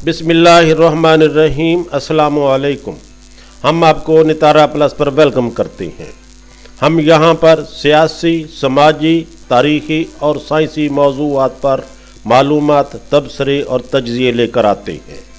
बिस्मिल्लाहिर्रहमानिर्रहीम। अस्सलाम वालेकुम। हम आपको नितारा प्लस पर वेलकम करते हैं। हम यहाँ पर सियासी, समाजी, तारीख़ी और साइंसी मौज़ूआत पर मालूमात, तबसरे और तज्ज़िये लेकर आते हैं।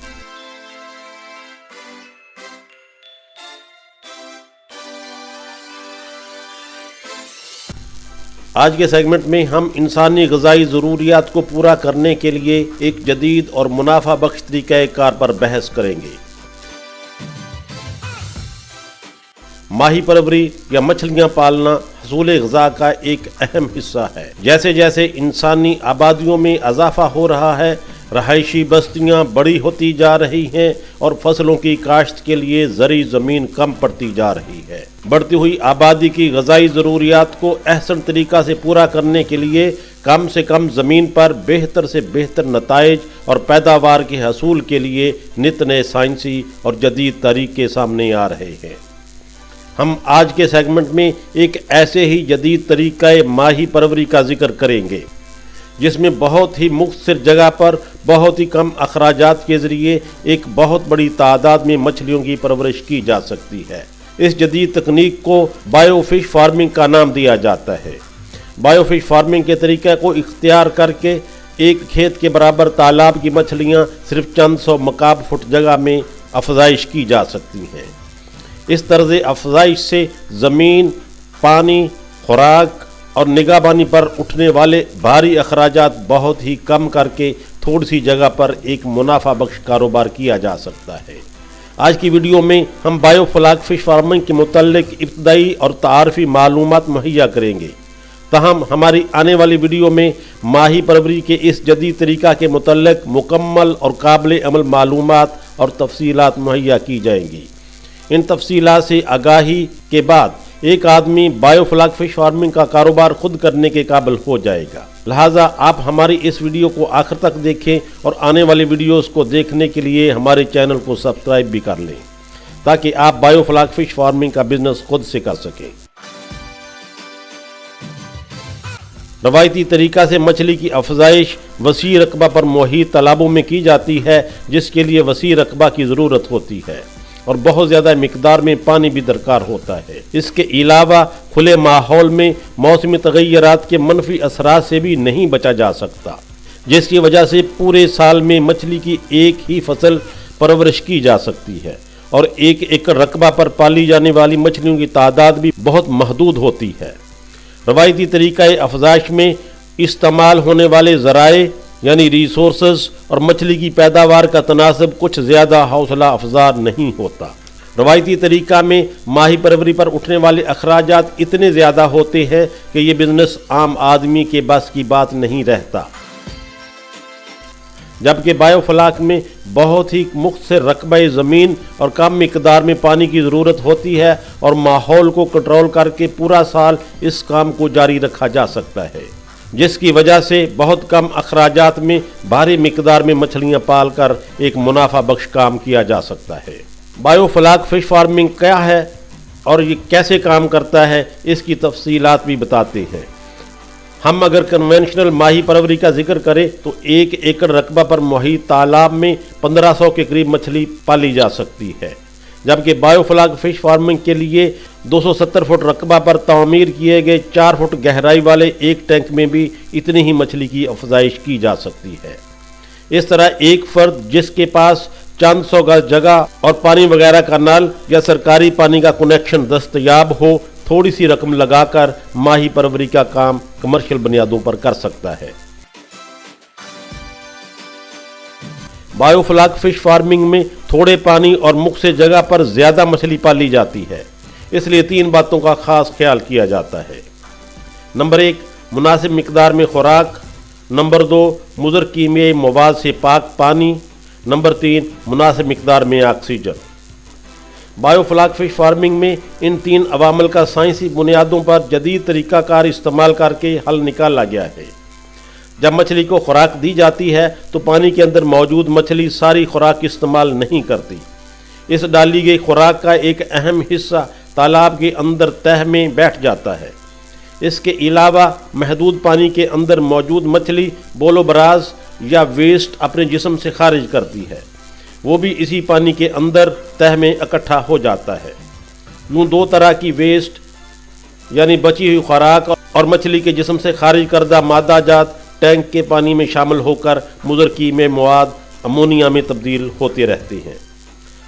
आज के सेगमेंट में हम इंसानी ग़िज़ाई ज़रूरियात को पूरा करने के लिए एक जदीद और मुनाफा बख्श तरीक़ाकार पर बहस करेंगे। माही परवरी या मछलियाँ पालना हसूल ग़िज़ा का एक अहम हिस्सा है। जैसे जैसे इंसानी आबादियों में इजाफ़ा हो रहा है, रहायशी बस्तियाँ बड़ी होती जा रही हैं और फसलों की काश्त के लिए ज़री ज़मीन कम पड़ती जा रही है। बढ़ती हुई आबादी की ग़िज़ाई ज़रूरियात को अहसन तरीक़ा से पूरा करने के लिए कम से कम ज़मीन पर बेहतर से बेहतर नताइज और पैदावार के हसूल के लिए नित नए साइंसी और जदीद तरीक़े सामने आ रहे हैं। हम आज के सेगमेंट में एक ऐसे ही जदीद तरीक़े माही परवरी का जिक्र करेंगे जिसमें बहुत ही मुख्तसर जगह पर बहुत ही कम अखराजात के ज़रिए एक बहुत बड़ी तादाद में मछलियों की परवरिश की जा सकती है। इस जदीद तकनीक को बायोफिश फार्मिंग का नाम दिया जाता है। बायोफिश फार्मिंग के तरीक़े को इख्तियार करके एक खेत के बराबर तालाब की मछलियाँ सिर्फ चंद सौ मकाब फुट जगह में अफजाइश की जा सकती हैं। इस तर्ज़ अफजाइश से ज़मीन, पानी, खुराक और निगाहबानी पर उठने वाले भारी अखराजात बहुत ही कम करके थोड़ी सी जगह पर एक मुनाफा बख्श कारोबार किया जा सकता है। आज की वीडियो में हम बायोफ्लाक फ़िश फार्मिंग के मुतल्लिक इब्तदाई और तारफ़ी मालूमात मुहैया करेंगे। तहम हमारी आने वाली वीडियो में माही परवरी के इस जदीद तरीक़ा के मुतल्लिक मुकम्मल और काबिल अमल मालूमात और तफसीलात मुहैया की जाएंगी। इन तफसीलात से आगाही के बाद एक आदमी बायोफ्लाक फ़िश फार्मिंग का कारोबार खुद करने के काबिल हो जाएगा। लिहाजा आप हमारी इस वीडियो को आखिर तक देखें और आने वाली वीडियोस को देखने के लिए हमारे चैनल को सब्सक्राइब भी कर लें ताकि आप बायोफ्लाक फ़िश फार्मिंग का बिजनेस खुद से कर सकें। रवायती तरीक़ा से मछली की अफजाइश वसी रकबा पर मुहीत तालाबों में की जाती है, जिसके लिए वसी रकबा की ज़रूरत होती है और बहुत ज़्यादा मिकदार में पानी भी दरकार होता है। इसके अलावा खुले माहौल में मौसमी तग़य्युरात के मनफी असरात से भी नहीं बचा जा सकता, जिसकी वजह से पूरे साल में मछली की एक ही फसल परवरिश की जा सकती है और एक एकड़ रकबा पर पाली जाने वाली मछलियों की तादाद भी बहुत महदूद होती है। रवायती तरीक़ा अफजाइश में इस्तेमाल होने वाले ज़राए यानी रिसोर्सेज और मछली की पैदावार का तनासब कुछ ज़्यादा हौसला अफजा नहीं होता। रवायती तरीक़ा में माही परवरी पर उठने वाले अखराजात इतने ज़्यादा होते हैं कि ये बिज़नेस आम आदमी के बस की बात नहीं रहता, जबकि बायोफ्लाक में बहुत ही मुख्तसर रकबे ज़मीन और कम मिकदार में पानी की ज़रूरत होती है और माहौल को कंट्रोल करके पूरा साल इस काम को जारी रखा जा सकता है, जिसकी वजह से बहुत कम अखराजात में भारी मिकदार में मछलियाँ पाल कर एक मुनाफा बख्श काम किया जा सकता है। बायोफ्लाक फ़िश फार्मिंग क्या है और ये कैसे काम करता है, इसकी तफसीलात भी बताते हैं। हम अगर कन्वेंशनल माही परवरी का जिक्र करें तो एक एकड़ रकबा पर मुहीत तालाब में 1500 के करीब मछली पाली जा सकती है, जबकि बायोफ्लाक फ़िश फार्मिंग के लिए 270 फुट रकबा पर तामीर किए गए 4 फुट गहराई वाले एक टैंक में भी इतनी ही मछली की अफजाइश की जा सकती है। इस तरह एक फ़र्द जिसके पास चंद सौ गज जगह और पानी वगैरह का नल या सरकारी पानी का कनेक्शन दस्तयाब हो, थोड़ी सी रकम लगाकर माही परवरी का काम कमर्शियल बुनियादों पर कर सकता है। बायोफ्लाक फ़िश फार्मिंग में थोड़े पानी और मुख्तसर जगह पर ज़्यादा मछली पाली जाती है, इसलिए 3 बातों का ख़ास ख्याल किया जाता है। नंबर 1, मुनासिब मिकदार में खुराक। नंबर 2, मुज़र कीमियाई मवाद से पाक पानी। नंबर 3, मुनासिब मिकदार में ऑक्सीजन। बायोफ्लाक फ़िश फार्मिंग में इन 3 अवामल का साइंसी बुनियादों पर जदीद तरीक़ाकार इस्तेमाल करके हल निकाला गया है। जब मछली को खुराक दी जाती है तो पानी के अंदर मौजूद मछली सारी खुराक इस्तेमाल नहीं करती। इस डाली गई खुराक का एक अहम हिस्सा तालाब के अंदर तह में बैठ जाता है। इसके अलावा महदूद पानी के अंदर मौजूद मछली बोलो बराज या वेस्ट अपने जिस्म से खारिज करती है। वो भी इसी पानी के अंदर तह में इकट्ठा हो जाता है। यूँ दो तरह की वेस्ट यानी बची हुई खुराक और मछली के जिस्म से खारिज करदा मादा जात टैंक के पानी में शामिल होकर मुज़रकी में मवाद अमोनिया में तब्दील होते रहते हैं।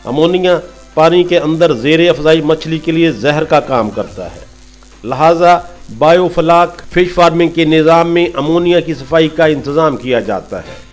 अमोनिया पानी के अंदर ज़ेर अफजाई मछली के लिए जहर का काम करता है। लिहाजा बायोफ्लाक फिश फार्मिंग के निज़ाम में अमोनिया की सफाई का इंतज़ाम किया जाता है।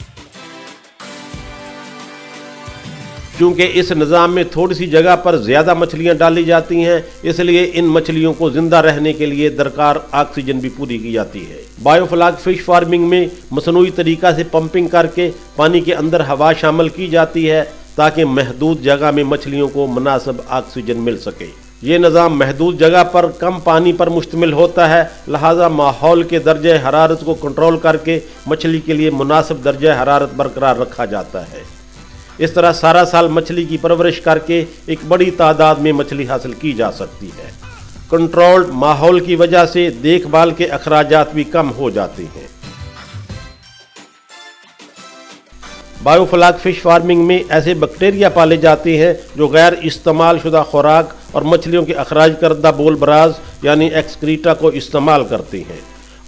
क्योंकि इस निज़ाम में थोड़ी सी जगह पर ज़्यादा मछलियाँ डाली जाती हैं, इसलिए इन मछलियों को ज़िंदा रहने के लिए दरकार ऑक्सीजन भी पूरी की जाती है। बायोफ्लाक फिश फार्मिंग में मसनूई तरीक़ा से पंपिंग करके पानी के अंदर हवा शामिल की जाती है ताकि महदूद जगह में मछलियों को मुनासिब ऑक्सीजन मिल सके। ये निज़ाम महदूद जगह पर कम पानी पर मुश्तमिल होता है, लिहाजा माहौल के दर्जे हरारत को कंट्रोल करके मछली के लिए मुनासिब दर्जे हरारत बरकरार रखा जाता है। इस तरह सारा साल मछली की परवरिश करके एक बड़ी तादाद में मछली हासिल की जा सकती है। कंट्रोल्ड माहौल की वजह से देखभाल के अखराजात भी कम हो जाते हैं। बायोफ्लाक फिश फार्मिंग में ऐसे बैक्टीरिया पाले जाते हैं जो गैर इस्तेमाल शुदा खुराक और मछलियों के अखराज करदा बोल बराज यानी एक्सक्रीटा को इस्तेमाल करते हैं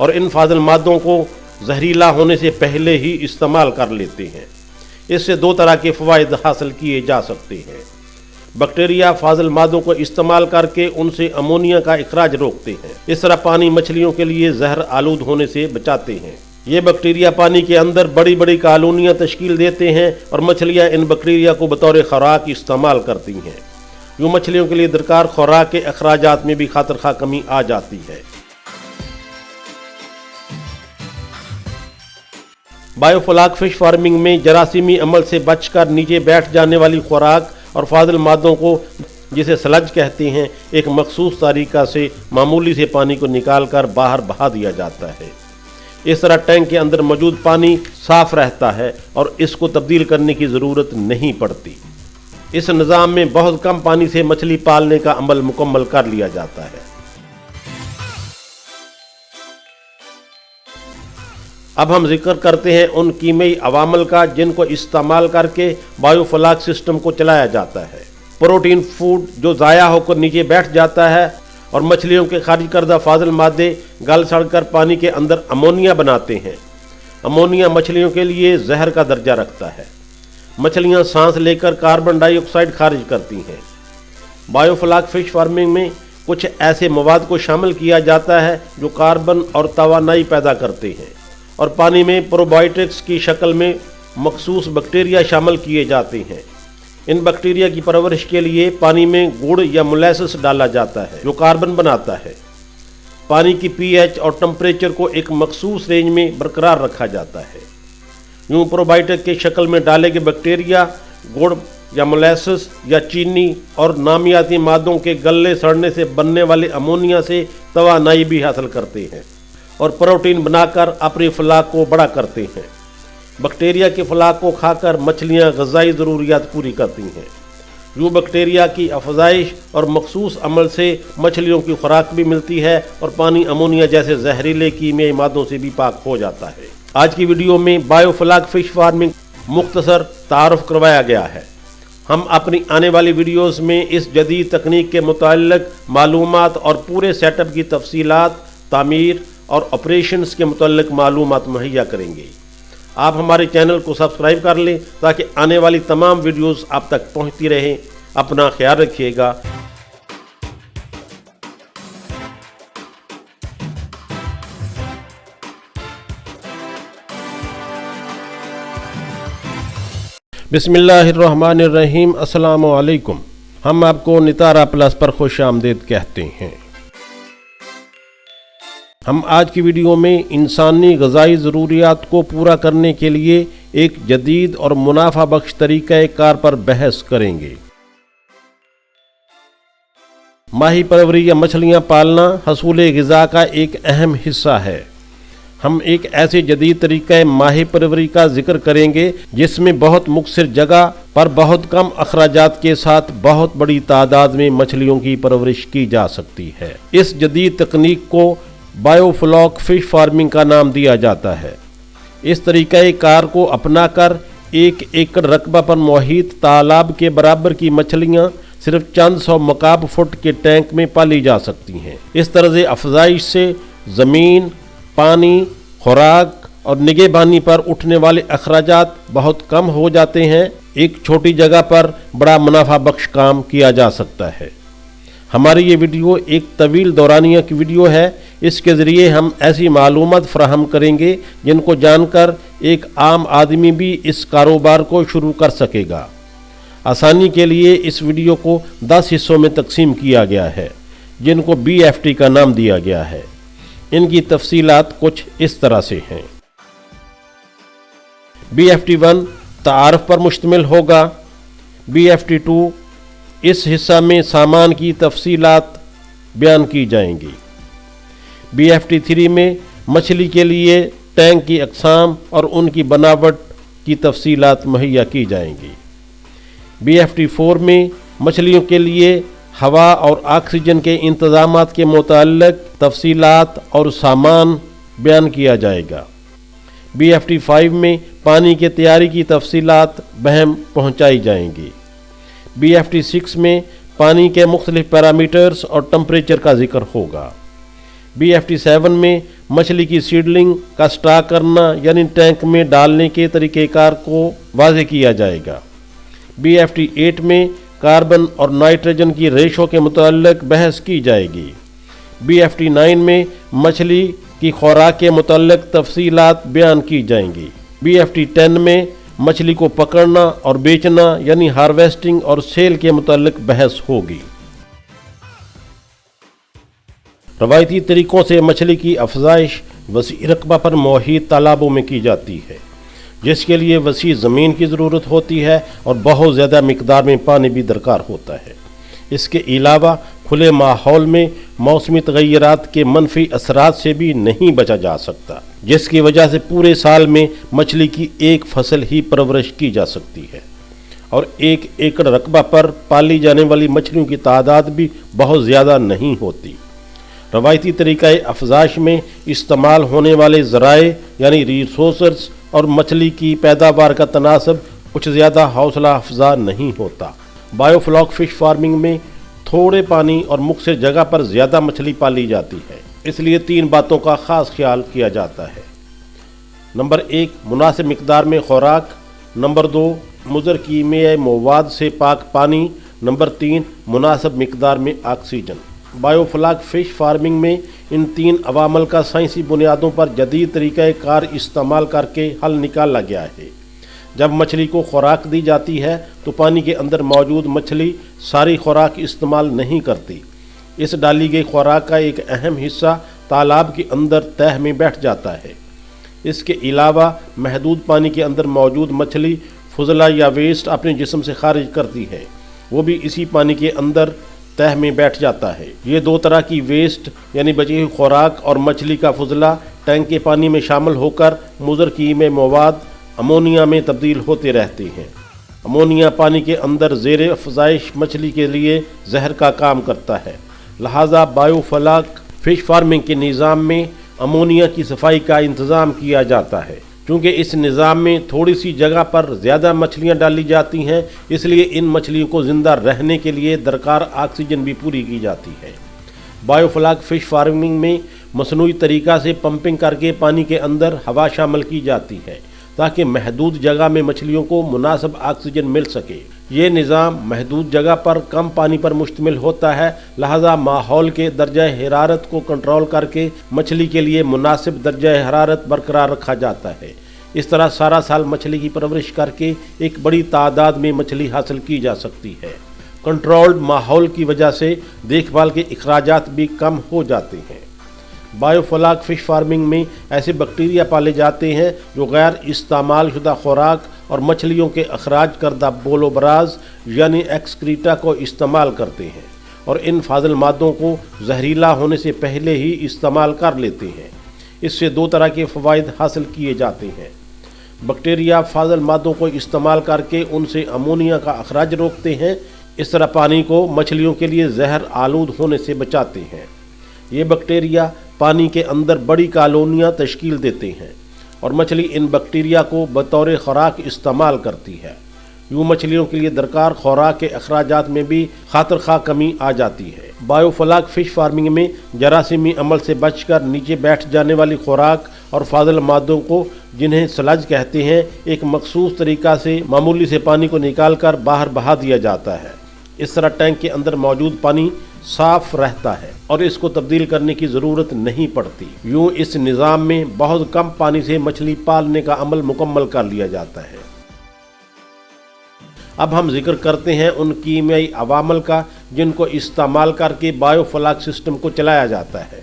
और इन फाजिल मादों को जहरीला होने से पहले ही इस्तेमाल कर लेते हैं। इससे दो तरह के फ़वाइद हासिल किए जा सकते हैं। बैक्टीरिया फाजिल मादों को इस्तेमाल करके उनसे अमोनिया का इखराज रोकते हैं। इस तरह पानी मछलियों के लिए जहर आलूद होने से बचाते हैं। ये बैक्टीरिया पानी के अंदर बड़ी बड़ी कॉलोनियाँ तश्कील देते हैं और मछलियाँ इन बैक्टीरिया को बतौर खुराक इस्तेमाल करती हैं। यूँ मछलियों के लिए दरकार खुराक के अखराजात में भी खातिर कमी आ जाती है। बायोफ्लाक फिश फार्मिंग में जरासीमी अमल से बचकर नीचे बैठ जाने वाली खुराक और फाजिल मादों को, जिसे स्लज कहते हैं, एक मखसूस तरीक़ा से मामूली से पानी को निकाल कर बाहर बहा दिया जाता है। इस तरह टैंक के अंदर मौजूद पानी साफ़ रहता है और इसको तब्दील करने की ज़रूरत नहीं पड़ती। इस निज़ाम में बहुत कम पानी से मछली पालने का अमल मुकम्मल कर लिया जाता है। अब हम जिक्र करते हैं उन कीमई अवामल का जिनको इस्तेमाल करके बायोफ्लाक सिस्टम को चलाया जाता है। प्रोटीन फूड जो ज़ाया होकर नीचे बैठ जाता है और मछलियों के खारिज करदा फाजिल मादे गल सड़कर पानी के अंदर अमोनिया बनाते हैं। अमोनिया मछलियों के लिए जहर का दर्जा रखता है। मछलियाँ सांस लेकर कार्बन डाइऑक्साइड खारिज करती हैं। बायोफ्लाक फिश फार्मिंग में कुछ ऐसे मवाद को शामिल किया जाता है जो कार्बन और तवानाई पैदा करते हैं और पानी में प्रोबायोटिक्स की शक्ल में मखसूस बैक्टीरिया शामिल किए जाते हैं। इन बैक्टीरिया की परवरिश के लिए पानी में गुड़ या मोलेसिस डाला जाता है जो कार्बन बनाता है। पानी की पीएच और टेम्परेचर को एक मखसूस रेंज में बरकरार रखा जाता है। यूँ प्रोबायोटिक की शक्ल में डाले गए बैक्टीरिया गुड़ या मोलेसिस या चीनी और नामियाती मादों के गलने सड़ने से बनने वाले अमोनिया से तवानाई भी हासिल करते हैं और प्रोटीन बनाकर अपनी फलाक को बड़ा करते हैं। बैक्टीरिया के फलाक को खाकर मछलियाँ ग़िज़ाई ज़रूरियात पूरी करती हैं। यूँ बैक्टीरिया की अफजाइश और मखसूस अमल से मछलियों की खुराक भी मिलती है और पानी अमोनिया जैसे जहरीले कीमियाई मादों से भी पाक हो जाता है। आज की वीडियो में बायोफ्लाक फिश फार्मिंग मुख्तसर तारुफ करवाया गया है। हम अपनी आने वाली वीडियोज़ में इस जदीद तकनीक के मुताल्लिक़ मालूमात और पूरे सेटअप की तफसीलात, तामीर और ऑपरेशंस के मुताल्लिक़ मालूमात मुहैया करेंगे। आप हमारे चैनल को सब्सक्राइब कर लें ताकि आने वाली तमाम वीडियोस आप तक पहुंचती रहें। अपना ख्याल रखिएगा। बिस्मिल्लाहिर्रहमानिर्रहीम। अस्सलामु अलैकुम। हम आपको नितारा प्लस पर खुश आमदीद कहते हैं। हम आज की वीडियो में इंसानी ग़िज़ाई ज़रूरियात को पूरा करने के लिए एक जदीद और मुनाफा बख्श तरीक़े कार पर बहस करेंगे। माही परवरी या मछलियाँ पालना हसूल ग़िज़ा का एक अहम हिस्सा है। हम एक ऐसे जदीद तरीक़े माही परवरी का जिक्र करेंगे जिसमें बहुत मुख्तसर जगह पर बहुत कम अखराजात के साथ बहुत बड़ी तादाद में मछलियों की परवरिश की जा सकती है। इस जदीद तकनीक को बायोफ्लाक फिश फार्मिंग का नाम दिया जाता है। इस तरीक़े कार को अपना कर 1 एकड़ रकबा पर मुहित तालाब के बराबर की मछलियां सिर्फ चंद 100 मकाब फुट के टैंक में पाली जा सकती हैं। इस तरह अफजाइश से ज़मीन, पानी, खुराक और निगहबानी पर उठने वाले अखराजात बहुत कम हो जाते हैं। एक छोटी जगह पर बड़ा मुनाफा बख्श काम किया जा सकता है। हमारी ये वीडियो एक तवील दौरानिया की वीडियो है। इसके ज़रिए हम ऐसी मालूमात फराहम करेंगे जिनको जानकर एक आम आदमी भी इस कारोबार को शुरू कर सकेगा। आसानी के लिए इस वीडियो को 10 हिस्सों में तकसीम किया गया है जिनको BFT का नाम दिया गया है। इनकी तफसीलात कुछ इस तरह से हैं। BFT 1 तारफ़ पर मुश्तमिल होगा। BFT 2 इस हिस्सा में सामान की तफसीलात बयान की जाएंगी। BFT 3 में मछली के लिए टैंक की अक़साम और उनकी बनावट की तफसीलात मुहैया की जाएंगी। BFT 4 में मछलियों के लिए हवा और ऑक्सीजन के इंतज़ामात के मुताल्लिक़ तफसीलात और सामान बयान किया जाएगा। BFT 5 में पानी की तैयारी की तफसीलात बहम पहुँचाई जाएंगी। BFT 6 में पानी के मुख्तलिफ पैरामीटर्स और टेम्परेचर का जिक्र होगा। BFT 7 में मछली की सीडलिंग का स्टॉक करना यानी टैंक में डालने के तरीक़ेकार को वाज़ेह किया जाएगा। BFT 8 में कार्बन और नाइट्रोजन की रेशो के मुताल्लिक़ बहस की जाएगी। BFT 9 में मछली की खुराक के मुताल्लिक़ तफसीलात बयान की जाएंगी। BFT 10 में मछली को पकड़ना और बेचना यानी हार्वेस्टिंग और सेल के मुताल्लिक़ बहस होगी। रवायती तरीक़ों से मछली की अफजाइश वसी रकबा पर मुहित तालाबों में की जाती है, जिसके लिए वसी ज़मीन की ज़रूरत होती है और बहुत ज़्यादा मिकदार में पानी भी दरकार होता है। इसके अलावा खुले माहौल में मौसमी तग़य्युरात के मनफी असरात से भी नहीं बचा जा सकता, जिसकी वजह से पूरे साल में मछली की एक फसल ही परवरिश की जा सकती है और 1 एकड़ रकबा पर पाली जाने वाली मछलियों की तादाद भी बहुत ज़्यादा नहीं होती। रवायती तरीक़ा अफजाइश में इस्तेमाल होने वाले ज़राए यानी रिसोर्स और मछली की पैदावार का तनासब कुछ ज़्यादा हौसला अफजा नहीं होता। बायोफ्लॉक फ़िश फार्मिंग में थोड़े पानी और मुख्तलिफ जगह पर ज़्यादा मछली पाली जाती है, इसलिए 3 बातों का ख़ास ख्याल किया जाता है। नंबर 1 मुनासिब मिकदार में खुराक, नंबर 2 मुज़र कीमियाई मवाद से पाक पानी, नंबर 3 मुनासिब मिकदार में ऑक्सीजन। बायोफ्लॉक फ़िश फार्मिंग में इन 3 अवामल का साइंसी बुनियादों पर जदीद तरीक़ा कार इस्तेमाल करके हल निकाला गया है। जब मछली को खुराक दी जाती है तो पानी के अंदर मौजूद मछली सारी खुराक इस्तेमाल नहीं करती। इस डाली गई खुराक का एक अहम हिस्सा तालाब के अंदर तह में बैठ जाता है। इसके अलावा महदूद पानी के अंदर मौजूद मछली फुजला या वेस्ट अपने जिस्म से खारिज करती है, वो भी इसी पानी के अंदर तह में बैठ जाता है। ये 2 तरह की वेस्ट यानी बची हुई खुराक और मछली का फुजला टैंक के पानी में शामिल होकर मुज़र कीमियाई मवाद अमोनिया में तब्दील होते रहते हैं। अमोनिया पानी के अंदर ज़ेर अफजाइश मछली के लिए जहर का काम करता है। लिहाजा बायोफ्लॉक फ़िश फार्मिंग के निज़ाम में अमोनिया की सफाई का इंतज़ाम किया जाता है। चूँकि इस निज़ाम में थोड़ी सी जगह पर ज़्यादा मछलियाँ डाली जाती हैं, इसलिए इन मछलियों को ज़िंदा रहने के लिए दरकार ऑक्सीजन भी पूरी की जाती है। बायोफ्लॉक फ़िश फार्मिंग में मसनूई तरीक़ा से पंपिंग करके पानी के अंदर हवा शामिल की जाती है ताकि महदूद जगह में मछलियों को मुनासिब ऑक्सीजन मिल सके। ये निज़ाम महदूद जगह पर कम पानी पर मुश्तमिल होता है, लिहाजा माहौल के दर्जा हरारत को कंट्रोल करके मछली के लिए मुनासिब दर्जा हरारत बरकरार रखा जाता है। इस तरह सारा साल मछली की परवरिश करके एक बड़ी तादाद में मछली हासिल की जा सकती है। कंट्रोल्ड माहौल की वजह से देखभाल के अखराजात भी कम हो जाते हैं। बायोफ्लॉक फ़िश फार्मिंग में ऐसे बैक्टीरिया पाले जाते हैं जो गैर इस्तेमाल शुदा खुराक और मछलियों के अखराज करदा बोलोबराज यानी एक्सक्रीटा को इस्तेमाल करते हैं और इन फाजिल मादों को जहरीला होने से पहले ही इस्तेमाल कर लेते हैं। इससे 2 तरह के फ़वाइद हासिल किए जाते हैं। बैक्टीरिया फाजिल मादों को इस्तेमाल करके उनसे अमोनिया का अखराज रोकते हैं। इस तरह पानी को मछलियों के लिए जहर आलूद होने से बचाते हैं। ये बैक्टीरिया पानी के अंदर बड़ी कॉलोनियाँ तश्कील देते हैं और मछली इन बैक्टीरिया को बतौर खुराक इस्तेमाल करती है। यूँ मछलियों के लिए दरकार खुराक के अखराजात में भी खातिर कमी आ जाती है। बायोफ्लाक फिश फार्मिंग में जरासीमी अमल से बचकर नीचे बैठ जाने वाली खुराक और फाजिल मादों को, जिन्हें स्लज कहते हैं, एक मखसूस तरीका से मामूली से पानी को निकालकर बाहर बहा दिया जाता है। इस तरह टैंक के अंदर मौजूद पानी साफ रहता है और इसको तब्दील करने की ज़रूरत नहीं पड़ती। यूँ इस निज़ाम में बहुत कम पानी से मछली पालने का अमल मुकम्मल कर लिया जाता है। अब हम जिक्र करते हैं उन कीमियाई अवामल का जिनको इस्तेमाल करके बायोफ्लाक सिस्टम को चलाया जाता है।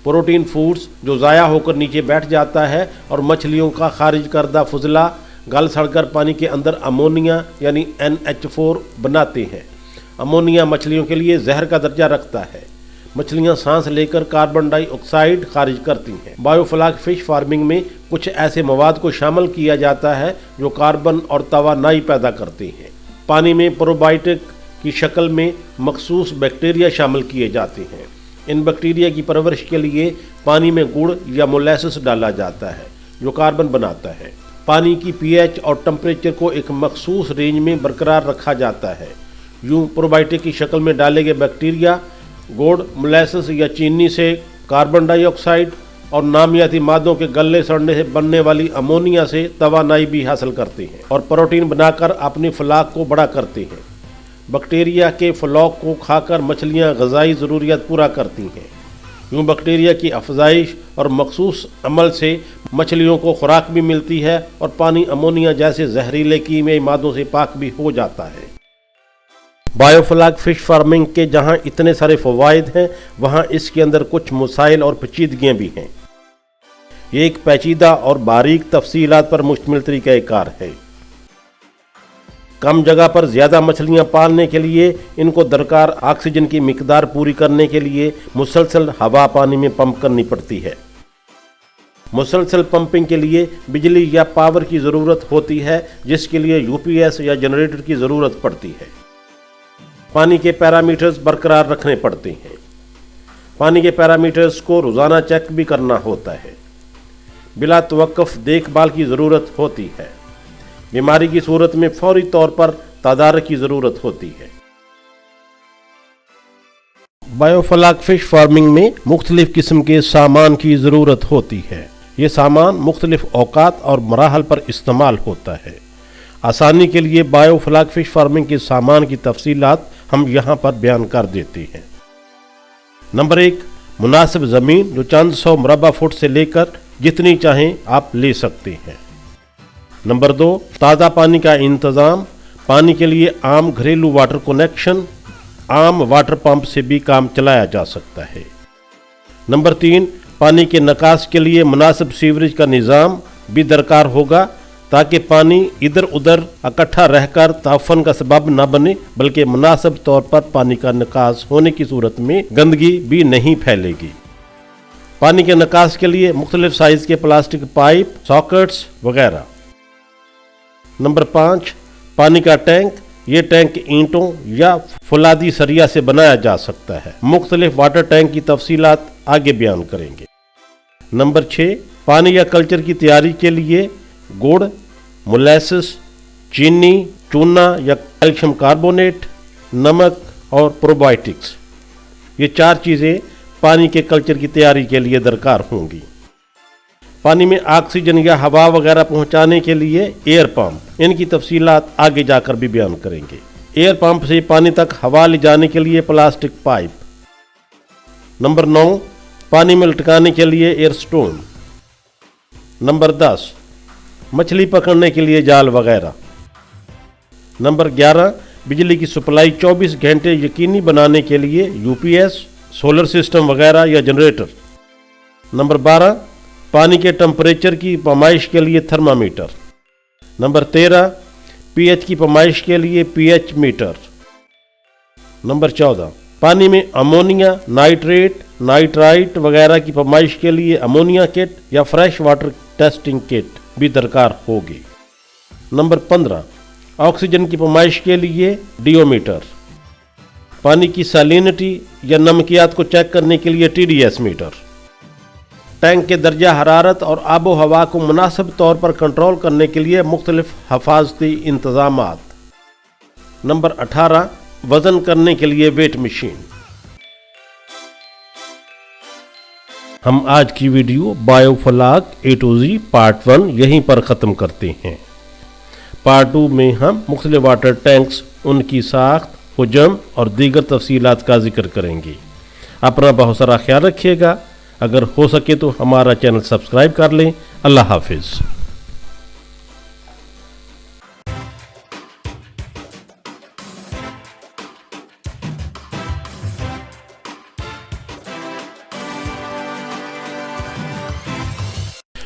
प्रोटीन फूड्स जो ज़ाया होकर नीचे बैठ जाता है और मछलियों का खारिज करदा फुजला गल सड़कर पानी के अंदर अमोनिया यानी NH4 बनाते हैं। अमोनिया मछलियों के लिए जहर का दर्जा रखता है। मछलियां सांस लेकर कार्बन डाइऑक्साइड खारिज करती हैं। बायोफ्लाक फिश फार्मिंग में कुछ ऐसे मवाद को शामिल किया जाता है जो कार्बन और तवानाई पैदा करते हैं। पानी में प्रोबायोटिक की शक्ल में मखसूस बैक्टीरिया शामिल किए जाते हैं। इन बैक्टीरिया की परवरिश के लिए पानी में गुड़ या मोलेसिस डाला जाता है जो कार्बन बनाता है। पानी की pH और टेम्परेचर को एक मखसूस रेंज में बरकरार रखा जाता है। यूँ प्रोबायोटिक की शक्ल में डाले गए बैक्टीरिया गुड़, मोलेसिस या चीनी से कार्बन डाइऑक्साइड और नामियाती मादों के गलने सड़ने से बनने वाली अमोनिया से तवानाई भी हासिल करते हैं और प्रोटीन बनाकर अपनी फ्लाक को बड़ा करते हैं। बैक्टीरिया के फ्लॉक को खाकर मछलियां ग़िज़ाई ज़रूरियात पूरा करती हैं। यूँ बैक्टीरिया की अफजाइश और मखसूस अमल से मछलियों को खुराक भी मिलती है और पानी अमोनिया जैसे जहरीले कीमियाई मादों से पाक भी हो जाता है। बायोफ्लाक फिश फार्मिंग के जहाँ इतने सारे फ़वाइद हैं, वहाँ इसके अंदर कुछ मसाइल और पेचीदगियाँ भी हैं। ये एक पेचीदा और बारीक तफसीलात पर मुश्तमिल तरीक़ाकार है। कम जगह पर ज़्यादा मछलियाँ पालने के लिए इनको दरकार ऑक्सीजन की मिकदार पूरी करने के लिए मुसलसल हवा पानी में पंप करनी पड़ती है। मुसलसल पंपिंग के लिए बिजली या पावर की ज़रूरत होती है, जिसके लिए UPS या जनरेटर की ज़रूरत पड़ती है। पानी के पैरामीटर्स बरकरार रखने पड़ते हैं। पानी के पैरामीटर्स को रोज़ाना चेक भी करना होता है। बिला तवक्कुफ देखभाल की ज़रूरत होती है। बीमारी की सूरत में फौरी तौर पर तदारक की ज़रूरत होती है। बायोफ्लाक फिश फार्मिंग में मुख्तलिफ किस्म के सामान की ज़रूरत होती है। ये सामान मुख्तलिफ औकात और मराहल पर इस्तेमाल होता है। आसानी के लिए बायोफ्लाक फिश फार्मिंग के सामान की तफसीलात हम यहाँ पर बयान कर देते हैं। नंबर 1, मुनासिब ज़मीन जो चंद सौ मुरबा फुट से लेकर जितनी चाहें आप ले सकते हैं। नंबर 2, ताज़ा पानी का इंतज़ाम। पानी के लिए आम घरेलू वाटर कनेक्शन, आम वाटर पंप से भी काम चलाया जा सकता है। नंबर 3, पानी के निकास के लिए मुनासिब सीवरेज का निज़ाम भी दरकार होगा ताकि पानी इधर उधर इकट्ठा रहकर ताफन का सबब न बने, बल्कि मुनासिब तौर पर पानी का निकास होने की सूरत में गंदगी भी नहीं फैलेगी। पानी के निकास के लिए मुख्तलिफ साइज़ के प्लास्टिक पाइप, सॉकेट्स वगैरह। नंबर 5, पानी का टैंक। ये टैंक ईंटों या फुलादी सरिया से बनाया जा सकता है। मुख्तलिफ वाटर टैंक की तफसीलात आगे बयान करेंगे। नंबर 6, पानी या कल्चर की तैयारी के लिए गुड़, मोलेसिस, चीनी, चूना या कैल्शियम कार्बोनेट, नमक और प्रोबायोटिक्स, ये 4 चीज़ें पानी के कल्चर की तैयारी के लिए दरकार होंगी। पानी में ऑक्सीजन या हवा वगैरह पहुंचाने के लिए एयर पंप, इनकी तफसीलात आगे जाकर भी बयान करेंगे। एयर पंप से पानी तक हवा ले जाने के लिए प्लास्टिक पाइप। नंबर 9, पानी में लटकाने के लिए एयर स्टोन। नंबर 10, मछली पकड़ने के लिए जाल वगैरह। नंबर 11, बिजली की सप्लाई 24 घंटे यकीनी बनाने के लिए UPS, सोलर सिस्टम वगैरह या जनरेटर। नंबर 12, पानी के टेम्परेचर की पैमाइश के लिए थर्मामीटर। नंबर 13, pH की पैमाइश के लिए pH मीटर। नंबर 14, पानी में अमोनिया, नाइट्रेट, नाइट्राइट वगैरह की पैमाइश के लिए अमोनिया किट या फ्रेश वाटर टेस्टिंग किट भी दरकार होगी। नंबर 15, ऑक्सीजन की पैमाइश के लिए डियोमीटर। पानी की सैलिनिटी या नमकियात को चेक करने के लिए TDS मीटर। टैंक के दर्जा हरारत और आबो हवा को मुनासिब तौर पर कंट्रोल करने के लिए मुख्तलिफ हिफाजती इंतजामात। नंबर 18, वज़न करने के लिए वेट मशीन। हम आज की video biofloc A to Z part 1 यहीं पर ख़त्म करते हैं। पार्ट 2 में हम मुख्तलिफ वाटर टैंक्स, उनकी साख्त, हुजम और दीगर तफसीलात का जिक्र करेंगे। अपना बहुत सारा ख्याल रखिएगा। अगर हो सके तो हमारा चैनल सब्सक्राइब कर लें। अल्लाह हाफिज़।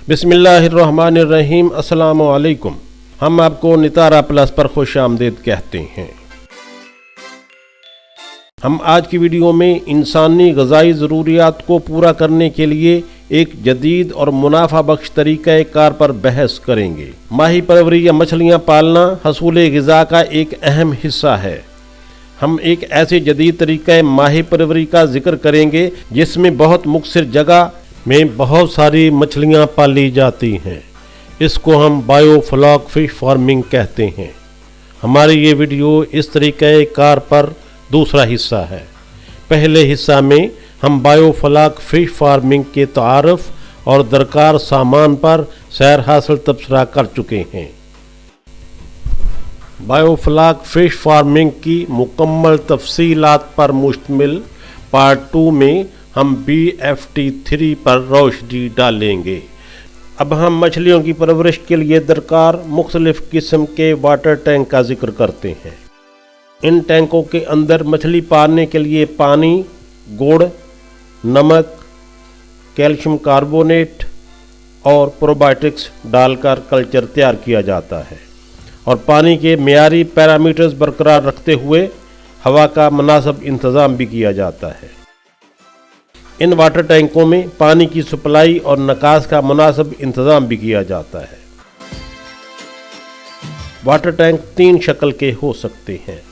बिस्मिल्लाहिर्रहमानिर्रहीम। अस्सलामु अलैकुम। हम आपको नितारा प्लस पर खुश आमदीद कहते हैं। हम आज की वीडियो में इंसानी ग़िज़ाई ज़रूरियात को पूरा करने के लिए एक जदीद और मुनाफा बख्श तरीक़े कार पर बहस करेंगे। माही परवरी या मछलियाँ पालना हसूल ग़िज़ा का एक अहम हिस्सा है। हम एक ऐसे जदीद तरीक़े माही परवरी का जिक्र करेंगे जिसमें बहुत मुख्तसर जगह में बहुत सारी मछलियाँ पाली जाती हैं। इसको हम बायोफ्लाक फ़िश फार्मिंग कहते हैं। हमारी ये वीडियो इस तरीक़े कार पर दूसरा हिस्सा है। पहले हिस्सा में हम बायोफ्लाक फ़िश फार्मिंग के तारुफ और दरकार सामान पर सैर हासिल तबसरा कर चुके हैं। बायोफ्लाक फ़िश फार्मिंग की मुकम्मल तफसीलात पर मुश्तमिल पार्ट 2 में हम BFT3 पर रोशनी डालेंगे। अब हम मछलियों की परवरिश के लिए दरकार मुख्तलिफ किस्म के वाटर टैंक का जिक्र करते हैं। इन टैंकों के अंदर मछली पालने के लिए पानी, गुड़, नमक, कैल्शियम कार्बोनेट और प्रोबायोटिक्स डालकर कल्चर तैयार किया जाता है और पानी के मियारी पैरामीटर्स बरकरार रखते हुए हवा का मुनासिब इंतज़ाम भी किया जाता है। इन वाटर टैंकों में पानी की सप्लाई और निकास का मुनासिब इंतज़ाम भी किया जाता है। वाटर टैंक 3 शक्ल के हो सकते हैं: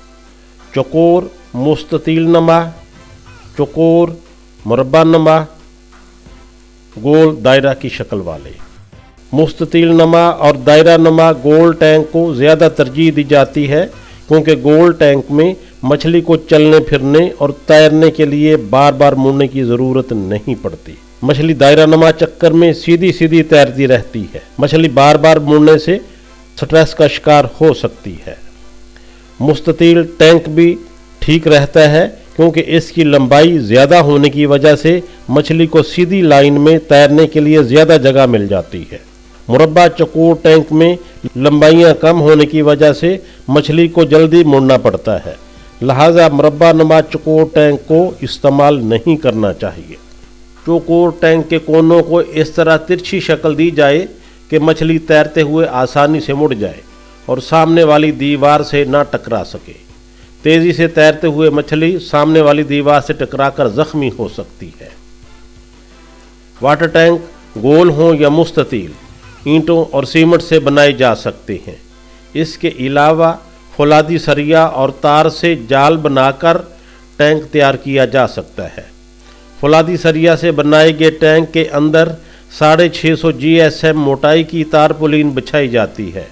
चौकोर, मुस्ततील नमा, चौकोर, मुरब्बा नमा, गोल दायरा की शक्ल वाले। मुस्ततील नमा और दायरा नमा गोल टैंक को ज़्यादा तरजीह दी जाती है क्योंकि गोल टैंक में मछली को चलने फिरने और तैरने के लिए बार बार मुड़ने की ज़रूरत नहीं पड़ती। मछली दायरा नमा चक्कर में सीधी सीधी तैरती रहती है। मछली बार बार मुड़ने से स्ट्रेस का शिकार हो सकती है। मुस्ततील टैंक भी ठीक रहता है क्योंकि इसकी लंबाई ज़्यादा होने की वजह से मछली को सीधी लाइन में तैरने के लिए ज़्यादा जगह मिल जाती है। मुरब्बा चौकोर टैंक में लंबाइयाँ कम होने की वजह से मछली को जल्दी मुड़ना पड़ता है, लिहाजा मुरब्बा नुमा चौकोर टैंक को इस्तेमाल नहीं करना चाहिए। चौकोर टैंक के कोनों को इस तरह तिरछी शक्ल दी जाए कि मछली तैरते हुए आसानी से मुड़ जाए और सामने वाली दीवार से ना टकरा सके। तेज़ी से तैरते हुए मछली सामने वाली दीवार से टकराकर ज़ख्मी हो सकती है। वाटर टैंक गोल हों या मुस्ततील ईंटों और सीमेंट से बनाए जा सकते हैं। इसके अलावा फौलादी सरिया और तार से जाल बनाकर टैंक तैयार किया जा सकता है। फौलादी सरिया से बनाए गए टैंक के अंदर 650 GSM मोटाई की तारपुलीन बिछाई जाती है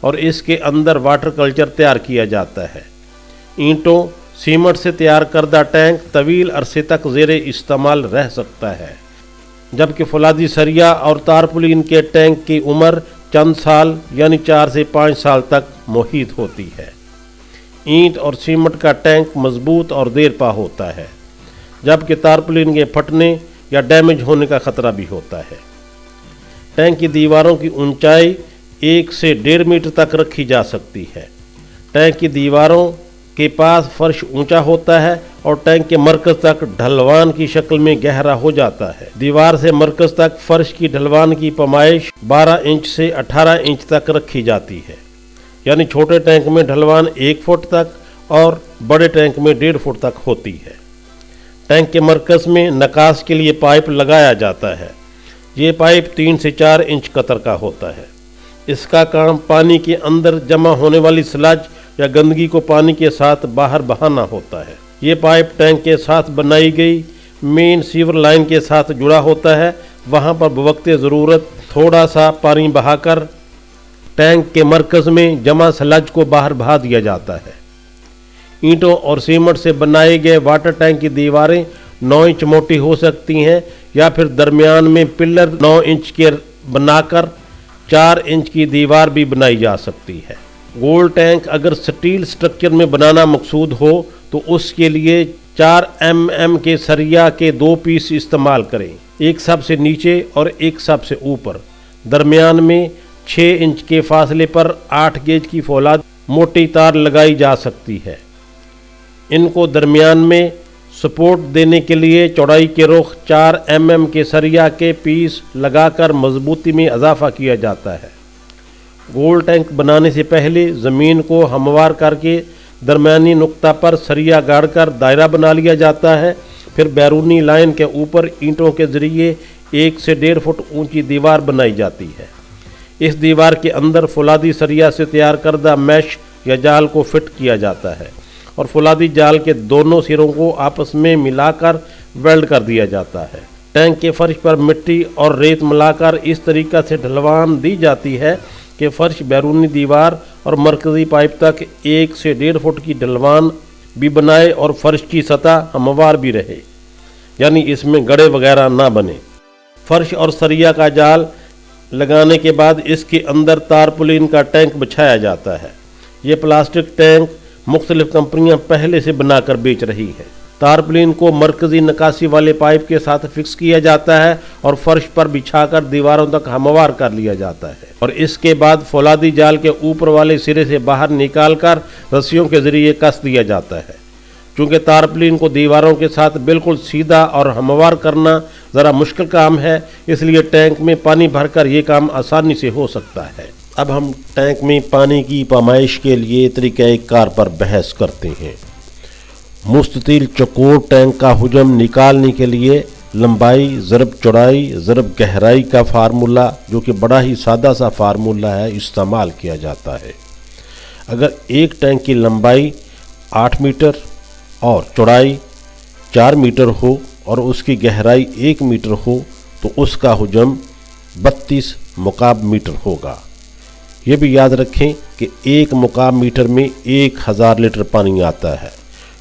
और इसके अंदर वाटर कल्चर तैयार किया जाता है। ईंटों सीमेंट से तैयार करदा टैंक तवील अरसे तक ज़ेरे इस्तेमाल रह सकता है, जबकि फौलादी सरिया और तारपुलीन के टैंक की उम्र चंद साल यानी 4 से 5 साल तक मुहीत होती है। ईंट और सीमेंट का टैंक मजबूत और देरपा होता है, जबकि तारपुलीन के फटने या डैमेज होने का ख़तरा भी होता है। टैंक की दीवारों की ऊंचाई 1 से 1.5 मीटर तक रखी जा सकती है। टैंक की दीवारों के पास फर्श ऊंचा होता है और टैंक के मरकज़ तक ढलवान की शक्ल में गहरा हो जाता है। दीवार से मरकज़ तक फर्श की ढलवान की पैमाइश 12 इंच से 18 इंच तक रखी जाती है, यानी छोटे टैंक में ढलवान 1 फुट तक और बड़े टैंक में 1.5 फुट तक होती है। टैंक के मरकज़ में निकास के लिए पाइप लगाया जाता है। ये पाइप 3 से 4 इंच कतर का होता है। इसका काम पानी के अंदर जमा होने वाली स्लज या गंदगी को पानी के साथ बाहर बहाना होता है। ये पाइप टैंक के साथ बनाई गई मेन सीवर लाइन के साथ जुड़ा होता है वहां पर बवक्ते ज़रूरत थोड़ा सा पानी बहाकर टैंक के मरकज़ में जमा स्लज को बाहर बहा दिया जाता है। ईंटों और सीमेंट से बनाए गए वाटर टैंक की दीवारें 9 इंच मोटी हो सकती हैं या फिर दरमियान में पिलर 9 इंच के बनाकर 4 इंच की दीवार भी बनाई जा सकती है। गोल टैंक अगर स्टील स्ट्रक्चर में बनाना मकसूद हो तो उसके लिए 4 mm के सरिया के 2 पीस इस्तेमाल करें, एक सबसे नीचे और एक सबसे ऊपर। दरमियान में 6 इंच के फासले पर 8 गेज की फौलाद मोटी तार लगाई जा सकती है। इनको दरमियान में सपोर्ट देने के लिए चौड़ाई के रुख 4 mm के सरिया के पीस लगाकर मजबूती में इजाफा किया जाता है। गोल टैंक बनाने से पहले ज़मीन को हमवार करके दरमियानी नुक्ता पर सरिया गाड़कर दायरा बना लिया जाता है। फिर बैरूनी लाइन के ऊपर ईंटों के ज़रिए 1 से 1.5 फुट ऊंची दीवार बनाई जाती है। इस दीवार के अंदर फौलादी सरिया से तैयार करदा मैश या जाल को फिट किया जाता है और फौलादी जाल के दोनों सिरों को आपस में मिलाकर वेल्ड कर दिया जाता है। टैंक के फर्श पर मिट्टी और रेत मिलाकर इस तरीक़ा से ढलवान दी जाती है कि फर्श बैरूनी दीवार और मरकज़ी पाइप तक 1 से 1.5 फुट की ढलवान भी बनाए और फर्श की सतह हमवार भी रहे, यानी इसमें गड़े वगैरह ना बने। फर्श और सरिया का जाल लगाने के बाद इसके अंदर तारपुलिन का टैंक बिछाया जाता है। ये प्लास्टिक टैंक मुख्तलिफ कंपनियां पहले से बनाकर बेच रही हैं। तारपुलिन को मरकज़ी निकासी वाले पाइप के साथ फिक्स किया जाता है और फर्श पर बिछाकर दीवारों तक हमवार कर लिया जाता है और इसके बाद फौलादी जाल के ऊपर वाले सिरे से बाहर निकालकर रस्सियों के ज़रिए कस दिया जाता है। चूँकि तारपुलिन को दीवारों के साथ बिल्कुल सीधा और हमवार करना ज़रा मुश्किल काम है, इसलिए टैंक में पानी भरकर ये काम आसानी से हो सकता है। अब हम टैंक में पानी की पैमाइश के लिए तरीक़ाकार पर बहस करते हैं। मुस्ततील चौकोर टैंक का हुजम निकालने के लिए लंबाई ज़रब चौड़ाई ज़रब गहराई का फार्मूला, जो कि बड़ा ही सादा सा फार्मूला है, इस्तेमाल किया जाता है। अगर एक टैंक की लंबाई 8 मीटर और चौड़ाई 4 मीटर हो और उसकी गहराई 1 मीटर हो तो उसका हुजम 32 मुकाब मीटर होगा। ये भी याद रखें कि 1 मुकाब मीटर में 1000 लीटर पानी आता है।